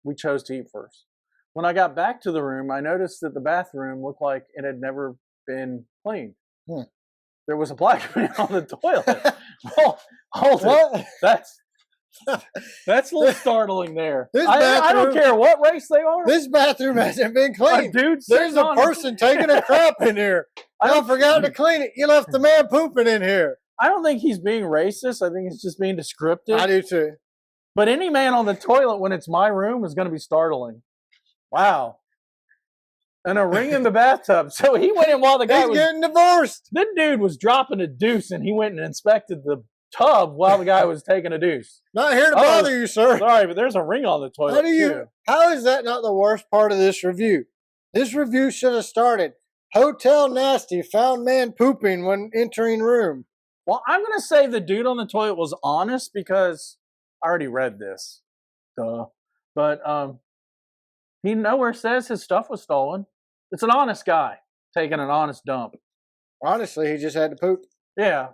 we chose to eat first. When I got back to the room, I noticed that the bathroom looked like it had never been cleaned. There was a black man on the toilet. Hold it. That's a little startling there. I don't care what race they are. This bathroom hasn't been cleaned. Dude, there's a person taking a crap in here. I forgot to clean it. You left the man pooping in here. I don't think he's being racist. I think he's just being descriptive. I do too. But any man on the toilet when it's my room is going to be startling. Wow. And a ring in the bathtub. So he went in while the guy was getting divorced. This dude was dropping a deuce and he went and inspected the tub while the guy was taking a deuce. Not here to bother you, sir. Sorry, but there's a ring on the toilet. How is that not the worst part of this review? This review should have started. Hotel nasty, found man pooping when entering room. Well, I'm going to say the dude on the toilet was honest because I already read this. Duh. But he nowhere says his stuff was stolen. It's an honest guy taking an honest dump. Honestly, he just had to poop. Yeah.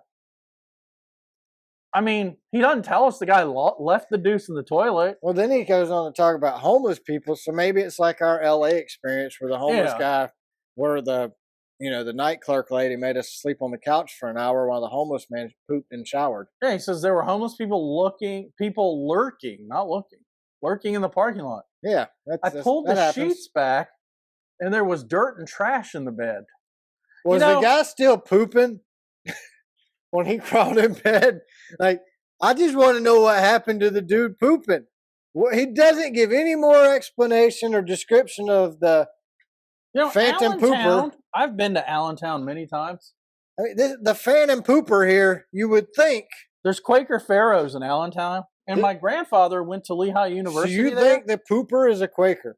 I mean, he doesn't tell us the guy left the deuce in the toilet. Well, then he goes on to talk about homeless people. So maybe it's like our LA experience where the homeless guy, where the night clerk lady made us sleep on the couch for an hour while the homeless man pooped and showered. Yeah, he says there were homeless people lurking in the parking lot. Yeah. I pulled the sheets back and there was dirt and trash in the bed. Was the guy still pooping when he crawled in bed? Like, I just want to know what happened to the dude pooping. He doesn't give any more explanation or description of the phantom Allentown, pooper. I've been to Allentown many times. I mean, the phantom pooper here, you would think. There's Quaker Pharaohs in Allentown, and my grandfather went to Lehigh University. So you think the pooper is a Quaker?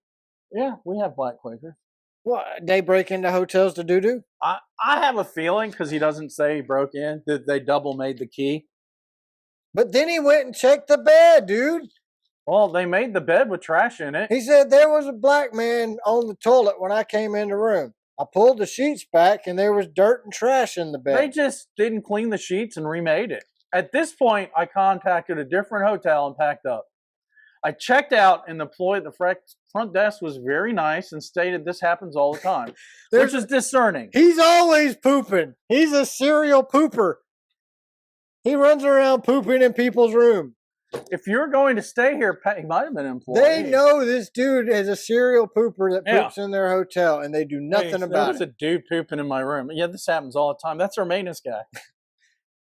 Yeah, we have black Quakers. Well, they break into hotels to do? I have a feeling, because he doesn't say he broke in, that they double made the key. But then he went and checked the bed, dude. Well, they made the bed with trash in it. He said there was a black man on the toilet when I came in the room. I pulled the sheets back and there was dirt and trash in the bed. They just didn't clean the sheets and remade it. At this point, I contacted a different hotel and packed up. I checked out, and the employee at the front desk was very nice and stated this happens all the time, which is discerning. He's always pooping. He's a serial pooper. He runs around pooping in people's room. If you're going to stay here, he might have been an employee. They know this dude is a serial pooper that poops in their hotel, and they do nothing about it. There's a dude pooping in my room. Yeah, this happens all the time. That's our maintenance guy.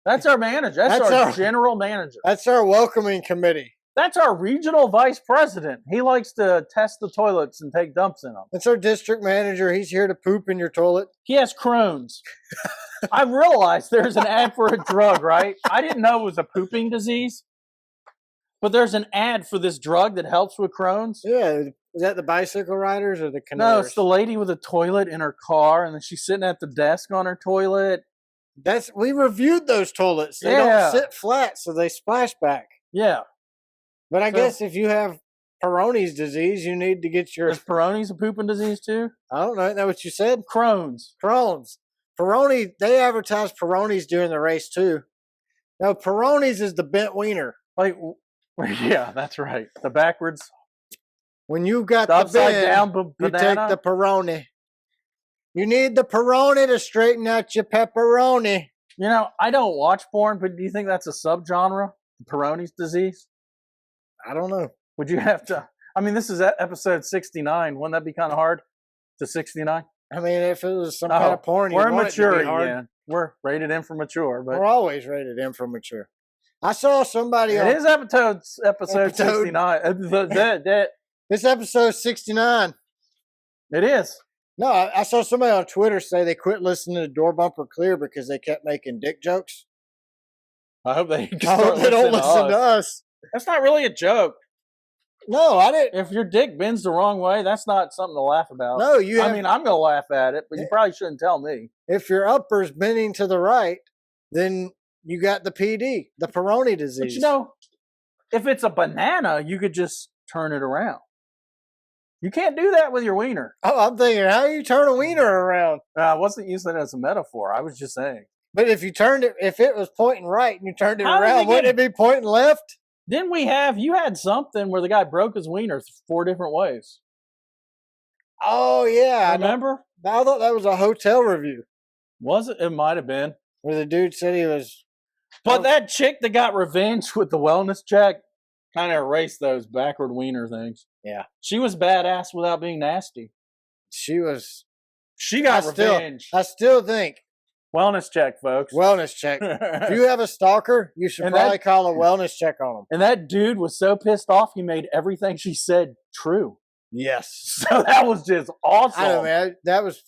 That's our manager. That's our general manager. That's our welcoming committee. That's our regional vice president. He likes to test the toilets and take dumps in them. That's our district manager. He's here to poop in your toilet. He has Crohn's. I realized there's an ad for a drug, right? I didn't know it was a pooping disease. But there's an ad for this drug that helps with Crohn's. Yeah. Is that the bicycle riders or the canoers? No, it's the lady with a toilet in her car, and then she's sitting at the desk on her toilet. We reviewed those toilets. They don't sit flat, so they splash back. Yeah. But I guess if you have Peyronie's disease, you need to get your... Is Peyronie's a pooping disease too? I don't know. Isn't that what you said? Crohn's. Peyronie, they advertise Peyronie's during the race too. No, Peyronie's is the bent wiener. Like, yeah, that's right. The backwards. When you got the upside bend, down you take the Peyronie. You need the Peyronie to straighten out your pepperoni. You know, I don't watch porn, but do you think that's a subgenre? Peyronie's disease? I don't know. Would you have to? I mean, this is episode 69. Wouldn't that be kind of hard to 69? I mean, if it was some kind of porn, we're mature again. We're rated M for mature, but we're always rated M for mature. I saw somebody. It is episode 69. This episode 69. It is. No, I saw somebody on Twitter say they quit listening to Door Bumper Clear because they kept making dick jokes. I hope they don't listen to us. That's not really a joke. No, I didn't. If your dick bends the wrong way, that's not something to laugh about. No, I mean, I'm going to laugh at it, but you probably shouldn't tell me. If your upper's bending to the right, then you got the PD, the Peyronie disease. But you know, if it's a banana, you could just turn it around. You can't do that with your wiener. Oh, I'm thinking, how do you turn a wiener around? I wasn't using it as a metaphor. I was just saying. But if you turned it, if it was pointing right and you turned it around, wouldn't it be pointing left? Didn't you had something where the guy broke his wiener 4 different ways. Oh, yeah. Remember? I thought that was a hotel review. Was it? It might have been. Where the dude said he was. But that chick that got revenge with the wellness check kind of erased those backward wiener things. Yeah. She was badass without being nasty. She got revenge. I still think. Wellness check, folks. Wellness check. If you have a stalker, you should probably call a wellness check on him. And that dude was so pissed off, he made everything she said true. Yes. So that was just awesome. I know, man. That was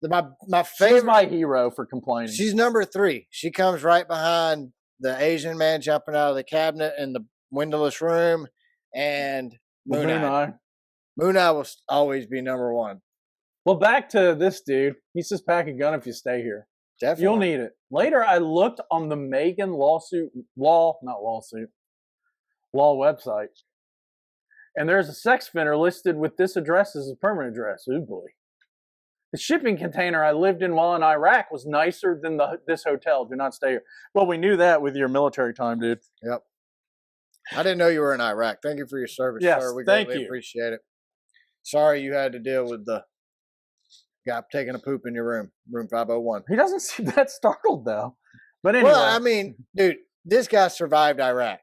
my favorite. She's my hero for complaining. She's number 3. She comes right behind the Asian man jumping out of the cabinet in the windowless room, and Moon Eye. Moon Eye will always be number 1. Well, back to this dude. He says pack a gun if you stay here. Definitely. You'll need it. Later, I looked on the Megan law website. And there's a sex offender listed with this address as a permanent address. Ooh, boy. The shipping container I lived in while in Iraq was nicer than this hotel. Do not stay here. Well, we knew that with your military time, dude. Yep. I didn't know you were in Iraq. Thank you for your service, yes, sir. We thank greatly you. Appreciate it. Sorry you had to deal with the guy taking a poop in your room 501. He doesn't seem that startled, though. But anyway. Well, I mean, dude, this guy survived Iraq.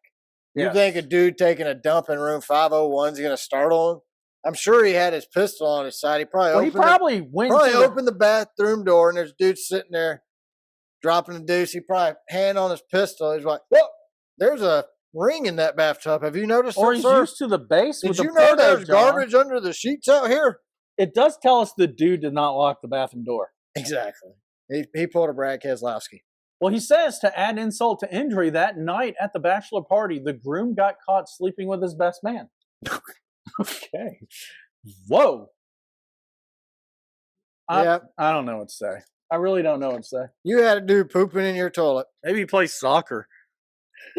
You think a dude taking a dump in room 501 is going to startle him? I'm sure he had his pistol on his side. He probably Well, opened the bathroom door, and there's a dude sitting there dropping a deuce. He probably hand on his pistol. He's like, "Whoa, there's a ring in that bathtub. Have you noticed or that, he's sir? used to the base. Did with you the know portage there's on. garbage under the sheets out here?" It does tell us the dude did not lock the bathroom door. Exactly. He pulled a Brad Keselowski. Well, he says to add insult to injury, that night at the bachelor party, the groom got caught sleeping with his best man. Okay. Whoa. Yeah. I don't know what to say. I really don't know what to say. You had a dude pooping in your toilet, Maybe he plays soccer.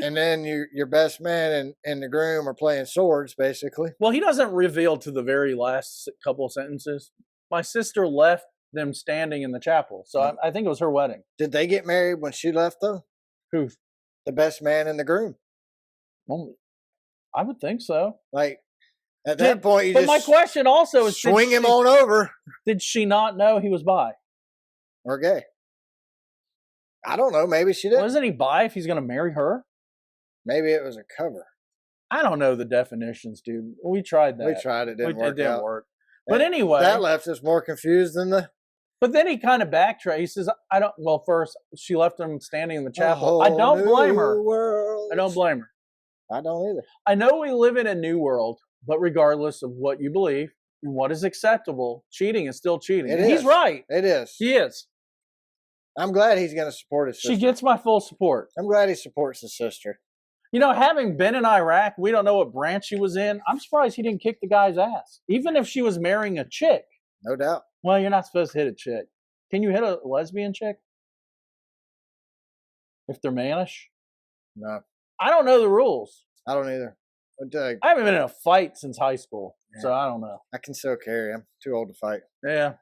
and then your best man and the groom are playing swords, basically. Well, he doesn't reveal to the very last couple of sentences. My sister left them standing in the chapel. So I think it was her wedding. Did they get married when she left, though? Who? The best man and the groom. Well, I would think so. Like, at that point, you but just my question also is, swing him on over. Did she not know he was bi? Or gay. I don't know. Maybe she did. Wasn't he bi if he's going to marry her? Maybe it was a cover. I don't know the definitions, dude. We tried that. We tried. It didn't work. It didn't out. work. But anyway. That left us more confused than the... But then he kind of backtracked. He says, well, first, she left him standing in the chapel. I don't blame her. World. I don't blame her. I don't either. I know we live in a new world, but regardless of what you believe and what is acceptable, cheating is still cheating. He's right. It is. He is. I'm glad he's going to support his sister. She gets my full support. I'm glad he supports his sister. You know, having been in Iraq, we don't know what branch she was in. I'm surprised he didn't kick the guy's ass. Even if she was marrying a chick. No doubt. Well, you're not supposed to hit a chick. Can you hit a lesbian chick? If they're mannish? No. I don't know the rules. I don't either. I haven't been in a fight since high school, so I don't know. I can still carry. I'm too old to fight. Yeah.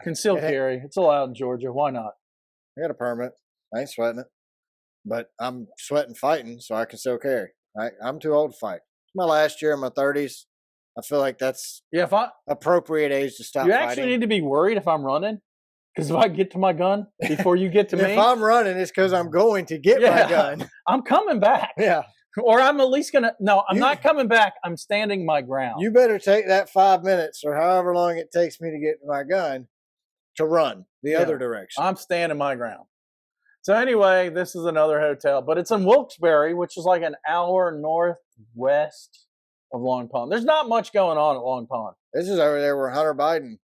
Concealed carry. It's allowed in Georgia. Why not? I got a permit. I ain't sweating it. But I'm sweating fighting, so I can still carry. I'm too old to fight. It's my last year in my 30s. I feel like that's appropriate age to stop fighting. You actually need to be worried if I'm running. Because if I get to my gun before you get to me. If I'm running, it's because I'm going to get my gun. I'm coming back. Yeah. Or I'm at least going to. No, I'm not coming back. I'm standing my ground. You better take that 5 minutes or however long it takes me to get to my gun to run the other direction. I'm standing my ground. So anyway, this is another hotel. But it's in Wilkes-Barre, which is like an hour northwest of Long Pond. There's not much going on at Long Pond. This is over there where Hunter Biden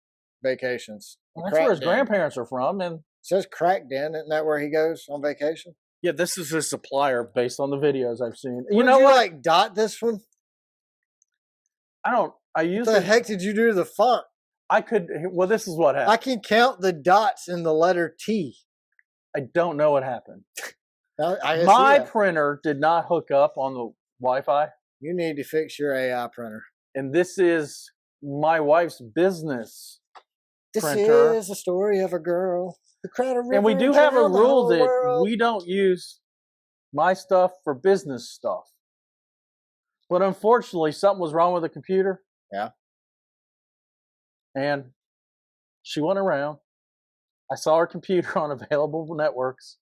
vacations. Well, that's where his grandparents are from. And it says Crack Den. Isn't that where he goes on vacation? Yeah, this is his supplier based on the videos I've seen. You know what? Like dot this one? What the heck did you do to the font? Well, this is what happened. I can count the dots in the letter T. I don't know what happened. My printer did not hook up on the Wi-Fi. You need to fix your AI printer. And this is my wife's business printer. This is a story of a girl who cried a river. And we do have a rule that we don't use my stuff for business stuff. But unfortunately, something was wrong with the computer. Yeah. And she went around. I saw her computer on available networks.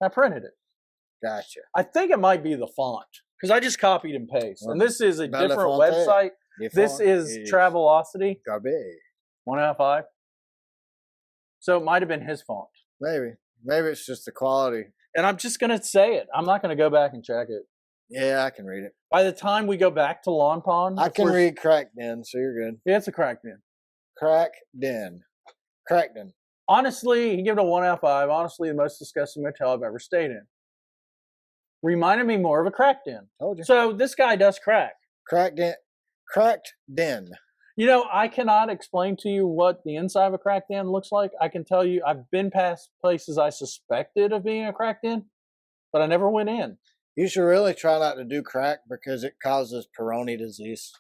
I printed it. Gotcha. I think it might be the font because I just copied and pasted. And this is a different website. This is Travelocity. 1 out of 5. So it might have been his font. Maybe it's just the quality. And I'm just going to say it. I'm not going to go back and check it. Yeah, I can read it. By the time we go back to Long Pond. I can read Crack Den, so you're good. Yeah, it's a Crack Den. Crack Den. Crack Den. Honestly, he gave it a 1 out of 5. Honestly, the most disgusting motel I've ever stayed in. Reminded me more of a crack den. Told you. So this guy does crack. Cracked den. You know, I cannot explain to you what the inside of a crack den looks like. I can tell you I've been past places I suspected of being a crack den, but I never went in. You should really try not to do crack because it causes Peyronie disease.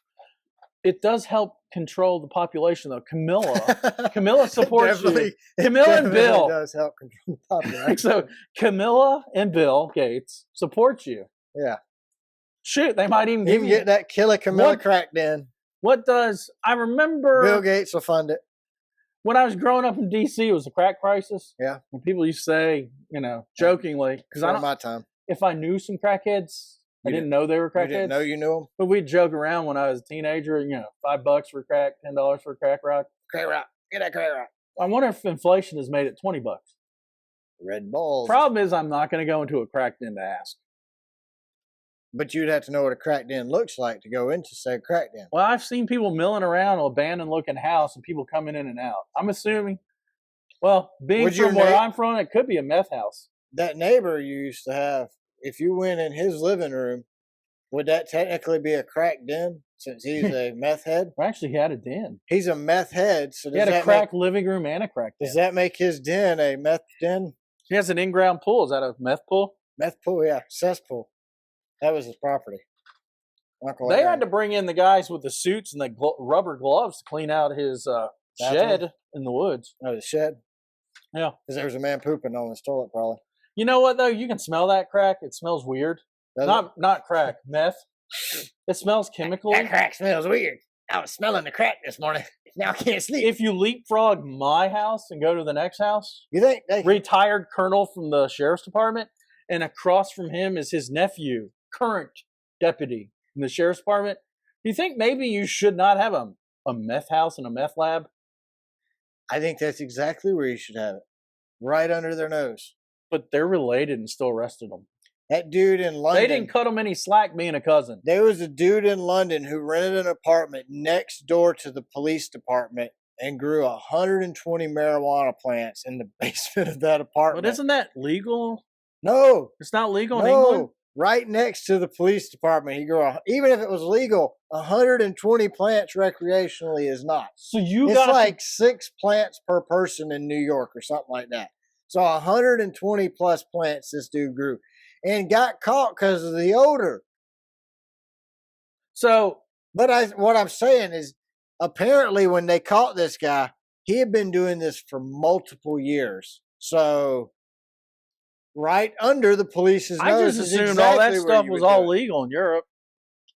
It does help control the population, though. Camilla supports you. Camilla and Bill. It does help control the population. So Camilla and Bill Gates support you. Yeah. Shoot, they might even give you get that killer Camilla crack den. I remember Bill Gates will fund it. When I was growing up in D.C., it was a crack crisis. Yeah. And people used to say, jokingly, because I don't my time. If I knew some crackheads, I didn't know they were crackheads. You didn't know you knew them? But we'd joke around when I was a teenager, $5 for crack, $10 for crack rock. Crack rock. Get that crack rock. I wonder if inflation has made it $20. Red Bulls. Problem is, I'm not going to go into a crack den to ask. But you'd have to know what a crack den looks like to go into, say, a crack den. Well, I've seen people milling around an abandoned-looking house and people coming in and out. I'm assuming, being from where I'm from, it could be a meth house. That neighbor you used to have, if you went in his living room, would that technically be a crack den since he's a meth head? Well, actually, he had a den. He's a meth head. So he had a crack living room and a crack den. Does that make his den a meth den? He has an in-ground pool. Is that a meth pool? Meth pool, yeah. Cesspool. That was his property. They had to bring in the guys with the suits and the rubber gloves to clean out his shed in the woods. Oh, the shed? Yeah. Because there was a man pooping on his toilet, probably. You know what, though? You can smell that crack. It smells weird. Not crack, meth. It smells chemically. That crack smells weird. I was smelling the crack this morning. Now I can't sleep. If you leapfrog my house and go to the next house, you think retired colonel from the sheriff's department, and across from him is his nephew, current deputy in the sheriff's department. Do you think maybe you should not have a meth house and a meth lab? I think that's exactly where you should have it. Right under their nose. But they're related and still arrested them. That dude in London. They didn't cut him any slack being a cousin. There was a dude in London who rented an apartment next door to the police department and grew 120 marijuana plants in the basement of that apartment. But isn't that legal? No. It's not legal in England? Right next to the police department. He grew, even if it was legal, 120 plants recreationally is not. So it's like 6 plants per person in New York or something like that. So 120 plus plants this dude grew and got caught because of the odor. So, what I'm saying is, apparently when they caught this guy, he had been doing this for multiple years. So, right under the police's nose. I just assumed all that stuff was all legal in Europe.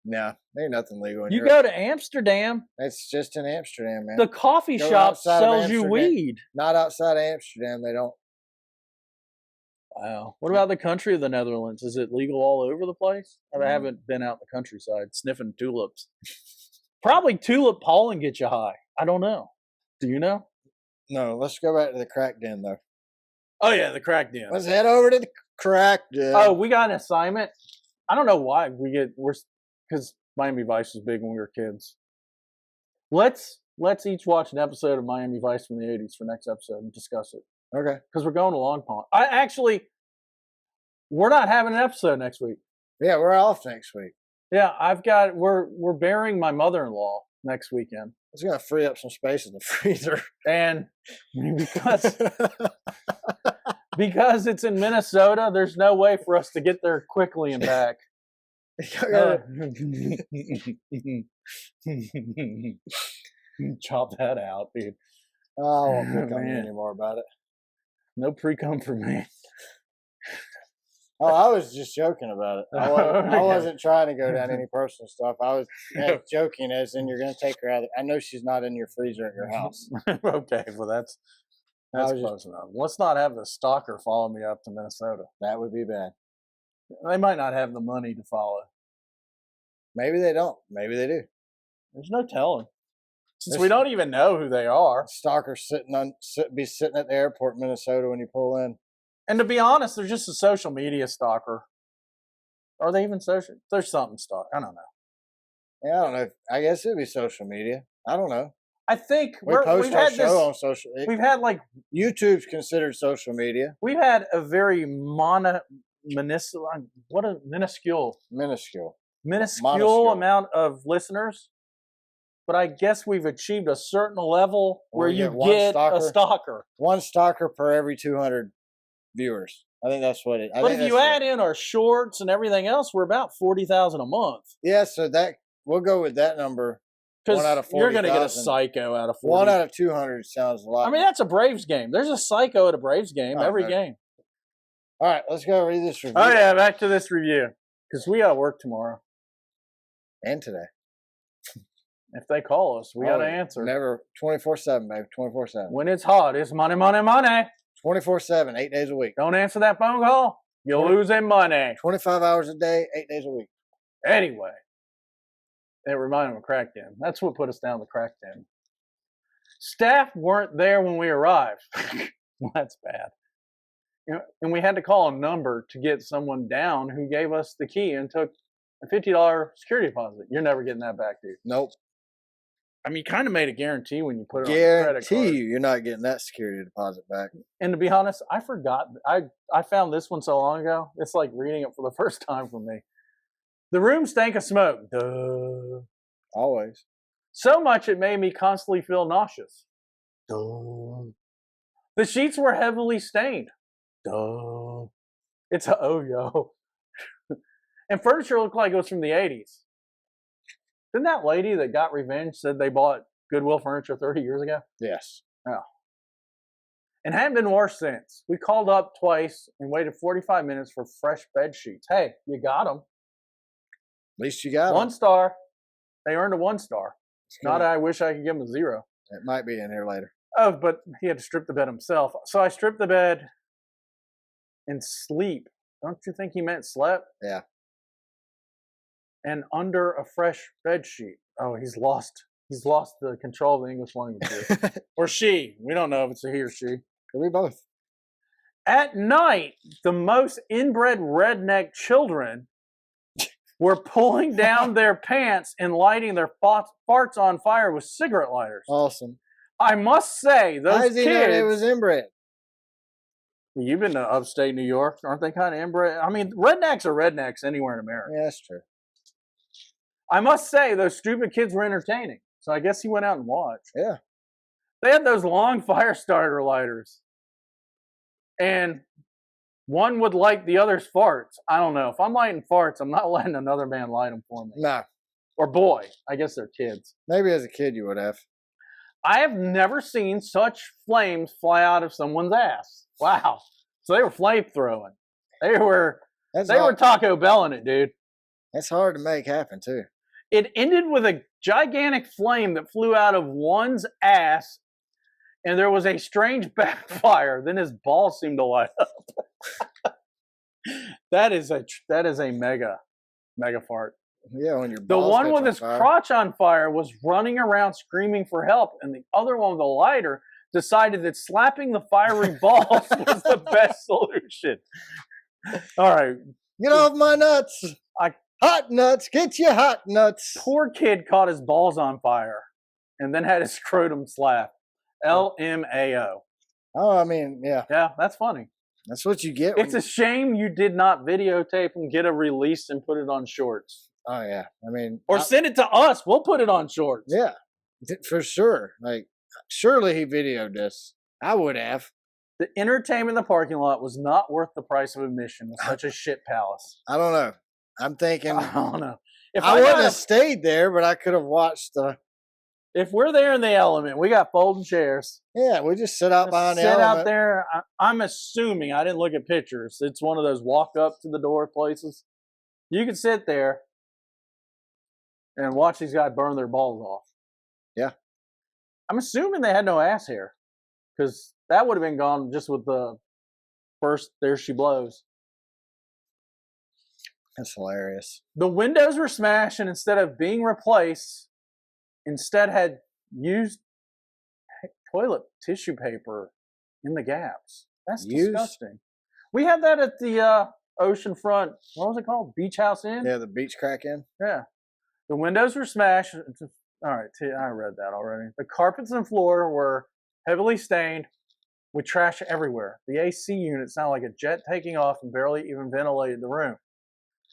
No, ain't nothing legal in Europe. You go to Amsterdam. That's just in Amsterdam, man. The coffee shop sells you weed. Not outside of Amsterdam, they don't. Wow. What about the country of the Netherlands? Is it legal all over the place? I haven't been out in the countryside sniffing tulips. Probably tulip pollen gets you high. I don't know. Do you know? No, let's go back to the crack den, though. Oh, yeah, the crack den. Let's head over to the crack den. Oh, we got an assignment. I don't know why because Miami Vice was big when we were kids. Let's each watch an episode of Miami Vice from the 80s for next episode and discuss it. Okay. Because we're going to Long Pond. We're not having an episode next week. Yeah, we're off next week. Yeah, we're burying my mother-in-law next weekend. It's going to free up some space in the freezer. And because it's in Minnesota, there's no way for us to get there quickly and back. Chop that out, dude. Oh, I won't pick on you anymore about it. No pre-cum for me. Oh, I was just joking about it. I wasn't trying to go down any personal stuff. I was joking as in you're going to take her out. I know she's not in your freezer at your house. Okay, well that's close enough. Let's not have the stalker follow me up to Minnesota. That would be bad. They might not have the money to follow. Maybe they don't. Maybe they do. There's no telling. Since we don't even know who they are. Stalkers be sitting at the airport in Minnesota when you pull in. And to be honest, they're just a social media stalker. Are they even social? There's something stalk. I don't know. Yeah, I don't know. I guess it'd be social media. I don't know. I think we've had show on social. We've had YouTube's considered social media. We've had a very minuscule amount of listeners. But I guess we've achieved a certain level where you get a stalker. One stalker per every 200 viewers. I think that's what it is. But if you add in our shorts and everything else, we're about 40,000 a month. Yeah, so we'll go with that number. Because you're going to get a psycho out of 40. 1 out of 200 sounds a lot. I mean, that's a Braves game. There's a psycho at a Braves game every game. All right, let's go read this review. Oh, yeah, back to this review. Because we got to work tomorrow. And today. If they call us, we got to answer. Never 24/7, baby. 24/7. When it's hot, it's money, money, money. 24/7, 8 days a week. Don't answer that phone call. You're losing money. 25 hours a day, 8 days a week. Anyway, it reminded me of a crack den. That's what put us down the crack den. Staff weren't there when we arrived. Well, that's bad. And we had to call a number to get someone down who gave us the key and took a $50 security deposit. You're never getting that back, dude. Nope. I mean, you kind of made a guarantee when you put it on the credit card. Guarantee you're not getting that security deposit back. And to be honest, I forgot. I found this one so long ago. It's like reading it for the first time for me. The room stank of smoke. Duh. Always. So much it made me constantly feel nauseous. Duh. The sheets were heavily stained. Duh. It's a yo. And furniture looked like it was from the 80s. Didn't that lady that got revenge said they bought Goodwill furniture 30 years ago? Yes. Oh. And hadn't been washed since. We called up twice and waited 45 minutes for fresh bed sheets. Hey, you got them. At least you got them. 1 star. They earned a 1 star. Not I wish I could give them a 0. It might be in here later. Oh, but he had to strip the bed himself. So I stripped the bed and sleep. Don't you think he meant slept? Yeah. And under a fresh bed sheet. Oh, he's lost the control of the English language. Or she. We don't know if it's a he or she. Could be both. At night, the most inbred redneck children were pulling down their pants and lighting their farts on fire with cigarette lighters. Awesome. I must say, those How does he know it was inbred? You've been to upstate New York. Aren't they kind of inbred? I mean, rednecks are rednecks anywhere in America. Yeah, that's true. I must say, those stupid kids were entertaining. So I guess he went out and watched. Yeah. They had those long fire starter lighters. And one would light the other's farts. I don't know. If I'm lighting farts, I'm not letting another man light them for me. No. Or boy. I guess they're kids. Maybe as a kid you would have. I have never seen such flames fly out of someone's ass. Wow. So they were flame throwing. They were Taco Belling it, dude. That's hard to make happen, too. It ended with a gigantic flame that flew out of one's ass, and there was a strange backfire. Then his balls seemed to light up. That is a mega fart. Yeah, when your The balls one catch with on his fire. crotch on fire was running around screaming for help, and the other one with the lighter decided that slapping the fiery balls was the best solution. All right. Get off my nuts. Hot nuts. Get your hot nuts. Poor kid caught his balls on fire and then had his scrotum slapped. LMAO. Oh, I mean, yeah. Yeah, that's funny. That's what you get. It's a shame you did not videotape and get a release and put it on shorts. Oh, yeah. I mean. Or send it to us. We'll put it on shorts. Yeah. For sure. Like, surely he videoed this. I would have. The entertainment in the parking lot was not worth the price of admission with such a shit palace. I don't know. I'm thinking. I don't know. If I wouldn't have stayed there, but I could have watched the. If we're there in the element, we got folding chairs. Yeah, we just sit out behind the element. Sit out there. I'm assuming, I didn't look at pictures. It's one of those walk up to the door places. You can sit there and watch these guys burn their balls off. Yeah. I'm assuming they had no ass hair, because that would have been gone just with the first There She Blows. That's hilarious. The windows were smashed, and instead of being replaced, instead had used toilet tissue paper in the gaps. That's disgusting. We had that at the oceanfront, what was it called? Beach House Inn? Yeah, the beach crack in. Yeah. The windows were smashed. All right, I read that already. The carpets and floor were heavily stained with trash everywhere. The AC unit sounded like a jet taking off and barely even ventilated the room.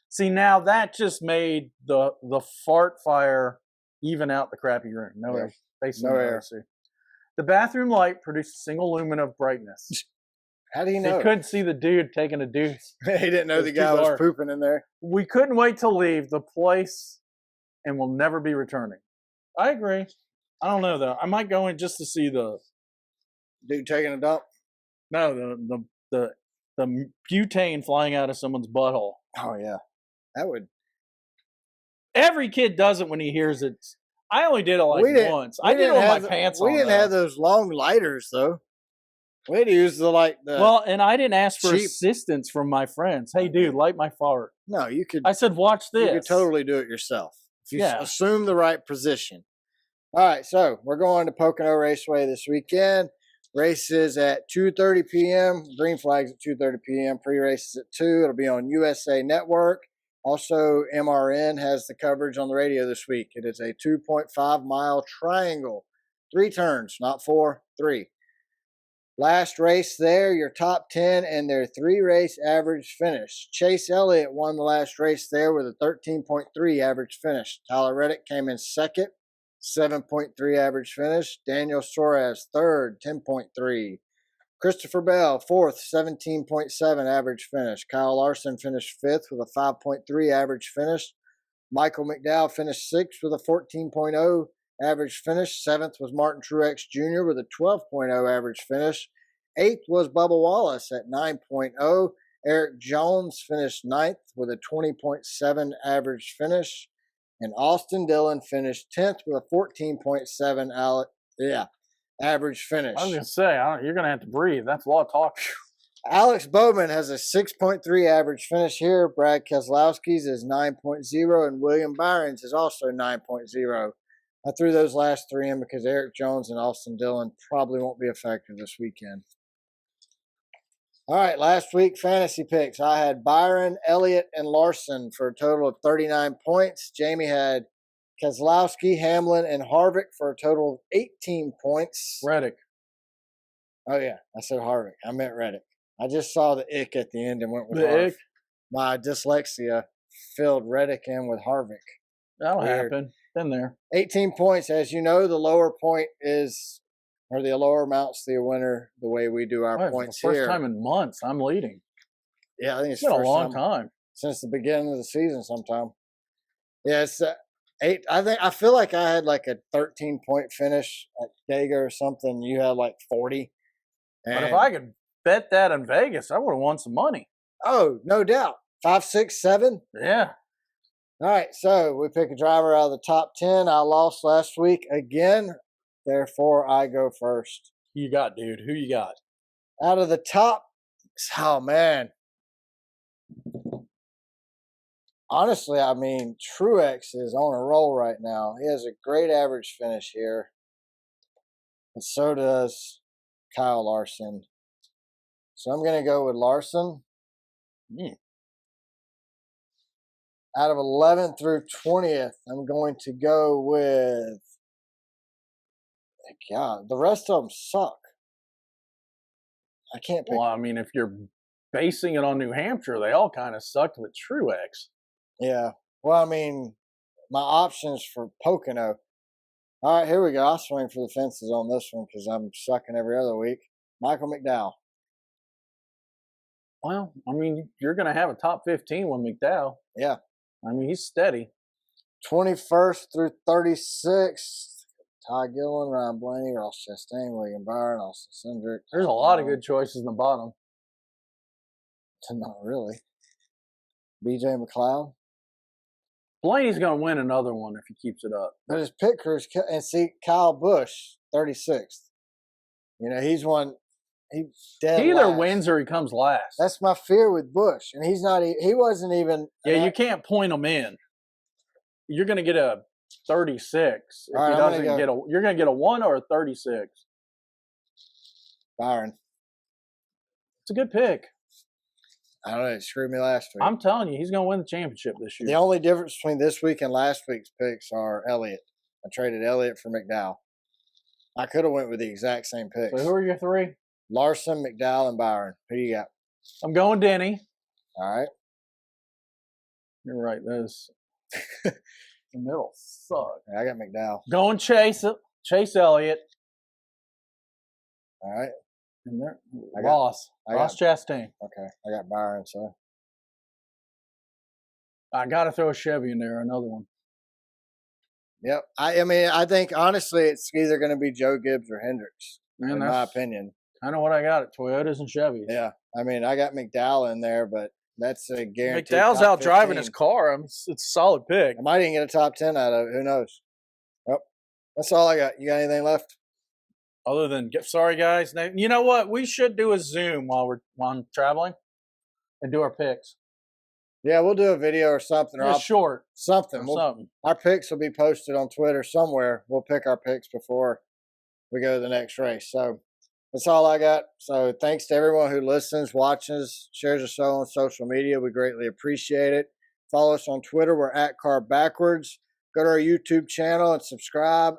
See, now that just made the fart fire even out the crappy room. No air. No air. The bathroom light produced a single lumen of brightness. How do you know? You couldn't see the dude taking a deuce. He didn't know the guy was pooping in there. We couldn't wait to leave the place and will never be returning. I agree. I don't know, though. I might go in just to see the dude taking a dump. No, the butane flying out of someone's butthole. Oh, yeah. That would. Every kid does it when he hears it. I only did it once. I did it with my pants on. We didn't have those long lighters, though. We had to use the Well, and I didn't ask for cheap. assistance from my friends. Hey, dude, light my fart. No, you could. I said, watch this. You could totally do it yourself if you Yeah. assume the right position. All right, so we're going to Pocono Raceway this weekend. Races at 2:30 p.m. Green flags at 2:30 p.m. Pre-races at 2. It'll be on USA Network. Also, MRN has the coverage on the radio this week. It is a 2.5-mile triangle. 3 turns, not 4, 3. Last race there, your top 10 and their 3-race average finish. Chase Elliott won the last race there with a 13.3 average finish. Tyler Reddick came in second, 7.3 average finish. Daniel Suarez third, 10.3. Christopher Bell fourth, 17.7 average finish. Kyle Larson finished fifth with a 5.3 average finish. Michael McDowell finished sixth with a 14.0 average finish. Seventh was Martin Truex Jr. with a 12.0 average finish. Eighth was Bubba Wallace at 9.0. Eric Jones finished ninth with a 20.7 average finish. And Austin Dillon finished 10th with a 14.7 average finish. I was going to say, you're going to have to breathe. That's a lot of talk. Alex Bowman has a 6.3 average finish here. Brad Keselowski's is 9.0, and William Byron's is also 9.0. I threw those last 3 in because Eric Jones and Austin Dillon probably won't be effective this weekend. All right, last week fantasy picks. I had Byron, Elliott, and Larson for a total of 39 points. Jamie had Keselowski, Hamlin, and Harvick for a total of 18 points. Reddick. Oh, yeah, I said Harvick. I meant Reddick. I just saw the ick at the end and went with the Harvick. ick? My dyslexia filled Reddick in with Harvick. That'll happen. Been there. 18 points. As you know, the lower point is, or the lower amount's the winner, the way we do our points for the here. first time in months, I'm leading. Yeah, I think it's been first a long time. Since the beginning of the season sometime. Yeah, it's 8. I feel like I had like a 13-point finish at Dega or something. You had like 40. But if I could bet that in Vegas, I would have won some money. Oh, no doubt. 5, 6, 7? Yeah. All right, so we pick a driver out of the top 10. I lost last week again. Therefore, I go first. Who you got, dude? Who you got? Out of the top, oh, man. Honestly, I mean, Truex is on a roll right now. He has a great average finish here. And so does Kyle Larson. So I'm going to go with Larson. Out of 11th through 20th, I'm going to go with, God, the rest of them suck. I can't pick. Well, I mean, if you're basing it on New Hampshire, they all kind of sucked with Truex. Yeah. Well, I mean, my options for Pocono. All right, here we go. I'll swing for the fences on this one because I'm sucking every other week. Michael McDowell. Well, I mean, you're going to have a top 15 with McDowell. Yeah. I mean, he's steady. 21st through 36th. Ty Gillen, Ryan Blaney, Ross Chastain, William Byron, Austin Cindric. There's a lot of good choices in the bottom. Not really. BJ McLeod. Blaney's going to win another one if he keeps it up. But his pit crews, and see, Kyle Busch, 36th. You know, he's one. He's dead. He either last. wins or he comes last. That's my fear with Busch, and he's not. He wasn't even. Yeah, you can't point him in. You're going to get a 36. If right, he doesn't get a, you're going to get a 1 or a 36. Byron. It's a good pick. I don't know. It screwed me last week. I'm telling you, he's going to win the championship this year. The only difference between this week and last week's picks are Elliott. I traded Elliott for McDowell. I could have went with the exact same picks. So who are your 3? Larson, McDowell, and Byron. Who do you got? I'm going Denny. All right. You're right. Those the middle suck. I got McDowell. Going Chase Elliott. All right. And there, Ross Chastain. Okay, I got Byron. So I got to throw a Chevy in there. Another one. Yep. I mean, I think honestly, it's either going to be Joe Gibbs or Hendricks. In my opinion. I know what I got at Toyotas and Chevys. Yeah. I mean, I got McDowell in there, but that's a guarantee. McDowell's out driving his car. It's a solid pick. I might even get a top 10 out of it. Who knows? Well, that's all I got. You got anything left? Other than, sorry guys, you know what? We should do a Zoom while I'm traveling and do our picks. Yeah, we'll do a video or something. Yeah, short. Something. Something. Our picks will be posted on Twitter somewhere. We'll pick our picks before we go to the next race. So that's all I got. So thanks to everyone who listens, watches, shares the show on social media. We greatly appreciate it. Follow us on Twitter. We're at Car Backwards. Go to our YouTube channel and subscribe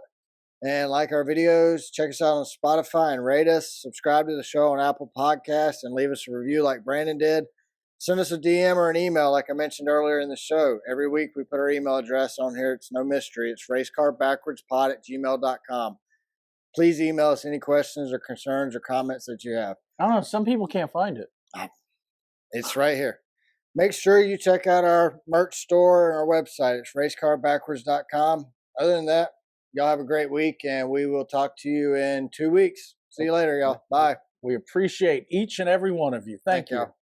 and like our videos. Check us out on Spotify and rate us. Subscribe to the show on Apple Podcasts and leave us a review like Brandon did. Send us a DM or an email like I mentioned earlier in the show. Every week we put our email address on here. It's no mystery. It's racecarbackwardspod@gmail.com. Please email us any questions or concerns or comments that you have. I don't know. Some people can't find it. It's right here. Make sure you check out our merch store and our website. It's racecarbackwards.com. Other than that, y'all have a great week, and we will talk to you in 2 weeks. See you later, y'all. Bye. We appreciate each and every one of you. Thank you. Y'all.